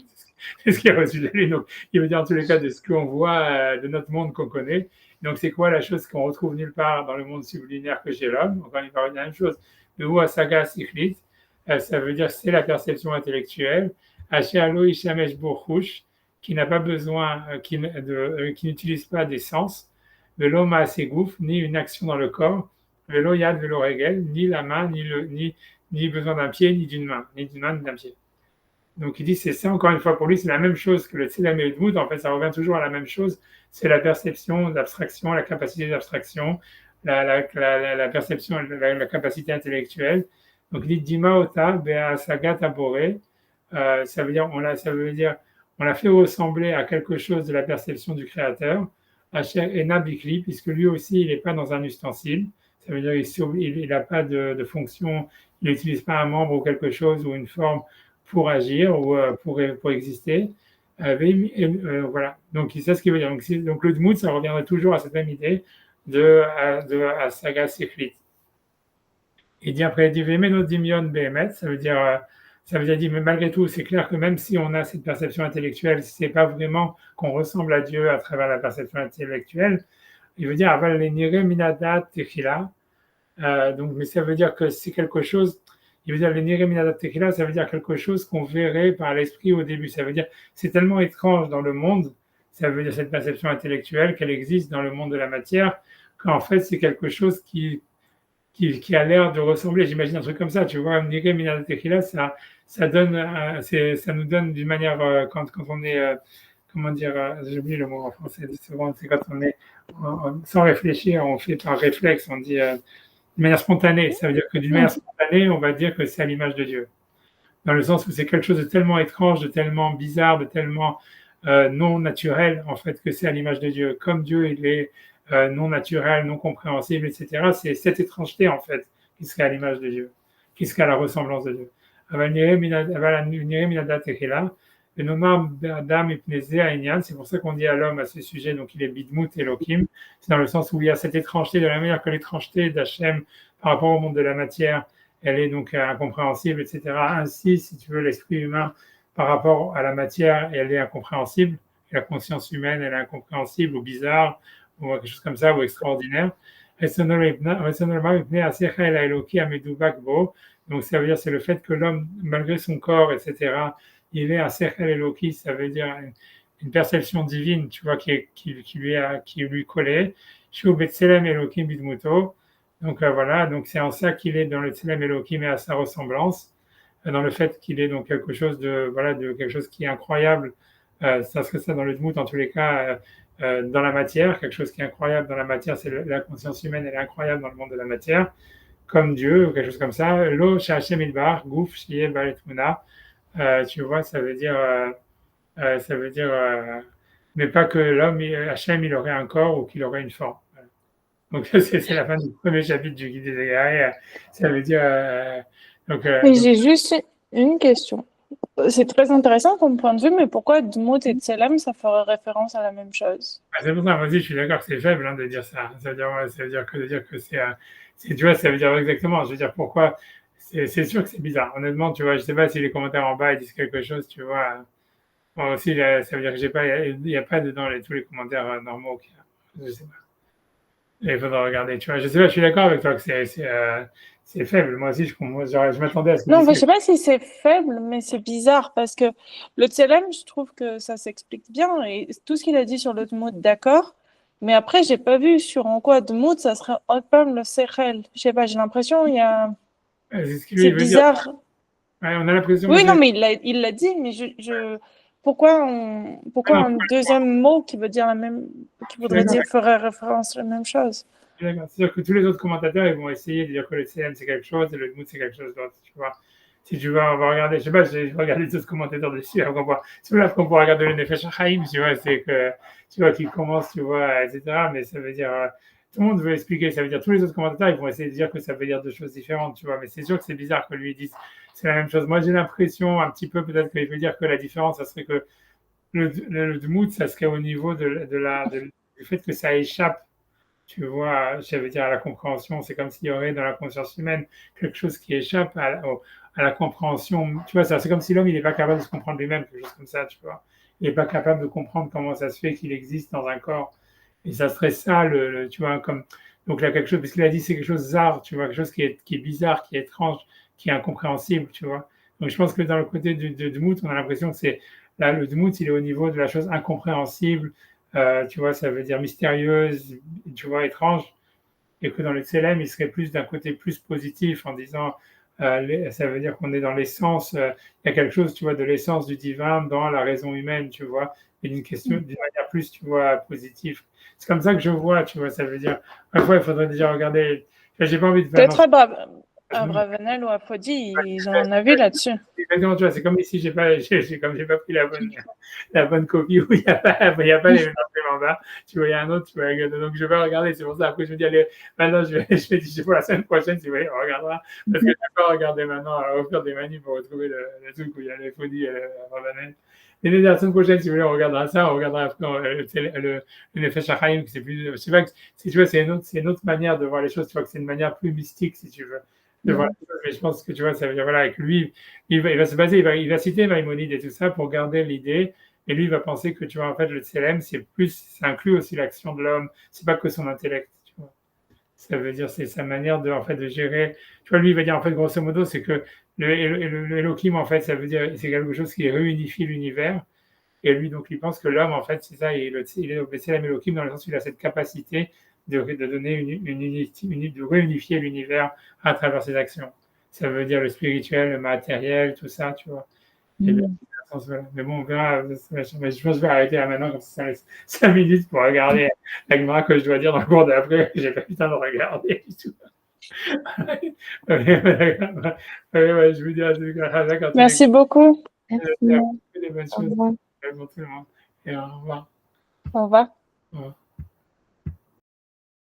C'est ce qu'il y a au-dessus de la Lune. Donc, il veut dire en tous les cas de ce qu'on voit de notre monde qu'on connaît. Donc, c'est quoi la chose qu'on retrouve nulle part dans le monde sublunaire que chez l'homme? Encore une fois, la même chose. Le mot asaga sikhlit, ça veut dire c'est la perception intellectuelle. Ashéalo Ishamesh Bourkouch, qui n'a pas besoin, qui n'utilise pas des sens, Velo Maasegouf, ni une action dans le corps, Velo Yad Velo Regel, ni la main, ni besoin d'un pied, ni d'une main, ni d'un pied. Donc il dit, c'est ça, encore une fois, pour lui, c'est la même chose que le Tzilam et le Dmout, en fait, ça revient toujours à la même chose, c'est la perception d'abstraction, la capacité d'abstraction, la perception, la capacité intellectuelle. Donc il dit, Dima Ota, Bea Sagat Abore, ça veut dire on l'a fait ressembler à quelque chose de la perception du créateur, Asher Ena Bikli, puisque lui aussi il n'est pas dans un ustensile, ça veut dire qu'il n'a pas de fonction, il n'utilise pas un membre ou quelque chose ou une forme pour agir ou pour exister. Voilà, donc c'est ce qui veut dire. Donc le Dmout, ça reviendrait toujours à cette même idée de Saga Sikhlit. Il dit après, il dit Vemeno Dimion Behemet, ça veut dire mais malgré tout, c'est clair que même si on a cette perception intellectuelle, c'est pas vraiment qu'on ressemble à Dieu à travers la perception intellectuelle. Il veut dire Aval Lenire Minadat Techila. Donc, mais ça veut dire que c'est quelque chose. Il veut dire Lenire Minadat Techila, ça veut dire quelque chose qu'on verrait par l'esprit au début. Ça veut dire c'est tellement étrange dans le monde. Ça veut dire cette perception intellectuelle qu'elle existe dans le monde de la matière qu'en fait c'est quelque chose qui a l'air de ressembler, j'imagine un truc comme ça, tu vois, Nire Minal Tequila, ça nous donne d'une manière, quand on est, comment dire, j'ai oublié le mot en français, souvent, c'est quand on est, sans réfléchir, on fait par réflexe, on dit d'une manière spontanée, ça veut dire que d'une manière spontanée, on va dire que c'est à l'image de Dieu. Dans le sens où c'est quelque chose de tellement étrange, de tellement bizarre, de tellement non naturel, en fait, que c'est à l'image de Dieu. Comme Dieu, il est non naturel, non compréhensible, etc. C'est cette étrangeté, en fait, qui serait à l'image de Dieu, qui serait à la ressemblance de Dieu. C'est pour ça qu'on dit à l'homme à ce sujet, donc il est bidmout Elohim, c'est dans le sens où il y a cette étrangeté, de la manière que l'étrangeté d'Hachem par rapport au monde de la matière, elle est donc incompréhensible, etc. Ainsi, si tu veux, l'esprit humain par rapport à la matière, elle est incompréhensible, et la conscience humaine, elle est incompréhensible ou bizarre, ou quelque chose comme ça, ou extraordinaire. Donc ça veut dire c'est le fait que l'homme, malgré son corps, etc., il est un sechel eloki, ça veut dire une perception divine, tu vois, qui lui collait. Shu betzelem elokim bidmuto. Donc voilà, donc c'est en ça qu'il est dans le tzelem elokim et à sa ressemblance, dans le fait qu'il est donc quelque chose de voilà de quelque chose qui est incroyable. Ça serait ça dans le dmout en tous les cas. Dans la matière, quelque chose qui est incroyable dans la matière, c'est la conscience humaine, elle est incroyable dans le monde de la matière, comme Dieu ou quelque chose comme ça. Lo shachem idbar, gouf shiye baletmuna. Tu vois, ça veut dire, mais pas que l'homme, Hachem, il aurait un corps ou qu'il aurait une forme. Voilà. Donc c'est la fin du premier chapitre du Guide des Égarés. Ça veut dire, Et j'ai juste une question. C'est très intéressant comme point de vue, mais pourquoi Dmout et Tselem, ça ferait référence à la même chose? c'est pour ça, moi aussi, je suis d'accord que c'est faible hein, de dire ça. Ça veut dire que de dire que tu vois, ça veut dire exactement. Je veux dire pourquoi. C'est sûr que c'est bizarre. Honnêtement, tu vois, je sais pas si les commentaires en bas ils disent quelque chose, tu vois. Moi aussi, ça veut dire que j'ai pas, il y a pas dedans tous les commentaires normaux qu'il y a. Je sais pas. Il faudra regarder, tu vois. Je sais pas, je suis d'accord avec toi que c'est faible. Moi aussi, je m'attendais à ce qu'ils Non, disent mais je sais pas si c'est faible, mais c'est bizarre parce que le Tselem, je trouve que ça s'explique bien et tout ce qu'il a dit sur le Dmout, d'accord. Mais après, j'ai pas vu sur en quoi Dmout, ça serait comme le Sechel. Je sais pas, j'ai l'impression, c'est ce qu'il c'est veut dire. bizarre. Ouais, on a l'impression Oui, aussi. non, mais il l'a dit, mais Ah pourquoi non, un deuxième mot qui veut dire qui je suis voudrait d'accord. dire, ferait référence à la même chose? C'est-à-dire que tous les autres commentateurs, ils vont essayer de dire que le CM c'est quelque chose et le mood c'est quelque chose d'autre, tu vois. Si tu veux, on va regarder, je sais pas, je vais regarder les autres commentateurs dessus, c'est là qu'on pourra regarder le Nefesh HaChaim, tu vois, c'est que, tu vois, qu'il commence, tu vois, etc. Mais ça veut dire, tout le monde veut expliquer, ça veut dire, tous les autres commentateurs, ils vont essayer de dire que ça veut dire deux choses différentes, tu vois. Mais c'est sûr que c'est bizarre que lui dise c'est la même chose. Moi, j'ai l'impression, un petit peu, peut-être qu'il veut dire que la différence, ça serait que le mood, ça serait au niveau du fait que ça échappe tu vois, ça veut dire à la compréhension, c'est comme s'il y aurait dans la conscience humaine quelque chose qui échappe à la compréhension. Tu vois, c'est comme si l'homme, il n'est pas capable de se comprendre lui-même, quelque chose comme ça, tu vois. Il n'est pas capable de comprendre comment ça se fait qu'il existe dans un corps. Et ça serait ça, tu vois, comme. Donc là, quelque chose, parce qu'il a dit, c'est quelque chose d'art, tu vois, quelque chose qui est bizarre, qui est étrange, qui est incompréhensible, tu vois. Donc je pense que dans le côté du Dmout, on a l'impression que c'est. Là, le Dmout, il est au niveau de la chose incompréhensible, tu vois, ça veut dire mystérieuse, tu vois, étrange, et que dans le Tselem, il serait plus d'un côté plus positif en disant, ça veut dire qu'on est dans l'essence, il y a quelque chose, tu vois, de l'essence du divin dans la raison humaine, tu vois, et d'une manière plus, tu vois, positive. C'est comme ça que je vois, tu vois, ça veut dire, parfois, il faudrait déjà regarder, j'ai pas envie de faire Peut-être Abravanel ou Apodi, ils ont un avis là-dessus. exactement, tu vois, c'est comme ici, comme j'ai pas pris la bonne copie où il y a pas les mêmes en bas. Tu vois, il y a un autre, tu vois, donc je vais regarder, c'est pour ça. Après, je me dis, allez, maintenant, je vais dire pour la semaine prochaine, si vous voulez, on regardera. Parce que je vais pas regarder maintenant, à offrir des manies pour retrouver le truc où il y a les Fodi et le Ravanel. Mais la semaine prochaine, si vous voulez, on regardera ça, on regardera après le Nefesh HaChaim, que c'est plus, je sais pas, tu vois, c'est une autre manière de voir les choses, tu vois, que c'est une manière plus mystique, si tu veux de voir les choses. Mais je pense que tu vois, ça veut dire, voilà, avec lui, il va se baser, il va citer Maïmonide et tout ça pour garder l'idée. Et lui, il va penser que, tu vois, en fait, le TLM, ça inclut aussi l'action de l'homme. C'est pas que son intellect, tu vois. Ça veut dire, c'est sa manière de, en fait, de gérer. Tu vois, lui, il va dire, en fait, grosso modo, c'est que le Elohim, en fait, ça veut dire, c'est quelque chose qui réunifie l'univers. Et lui, donc, il pense que l'homme, en fait, c'est ça, il est donc le Tselem Elohim dans le sens où il a cette capacité de donner une unité, de réunifier l'univers à travers ses actions. Ça veut dire le spirituel, le matériel, tout ça, tu vois. Et bien, voilà. Mais bon, on verra. Mais je pense que je vais arrêter là maintenant, comme ça laisse 5 minutes pour regarder la Gemara que je dois dire dans le cours d'après. J'ai pas eu le temps de regarder du tout. Ouais, je vous dis à quand Merci beaucoup. Merci. des bonnes Au choses revoir. pour tout le monde. Et au revoir. Au revoir. Au revoir.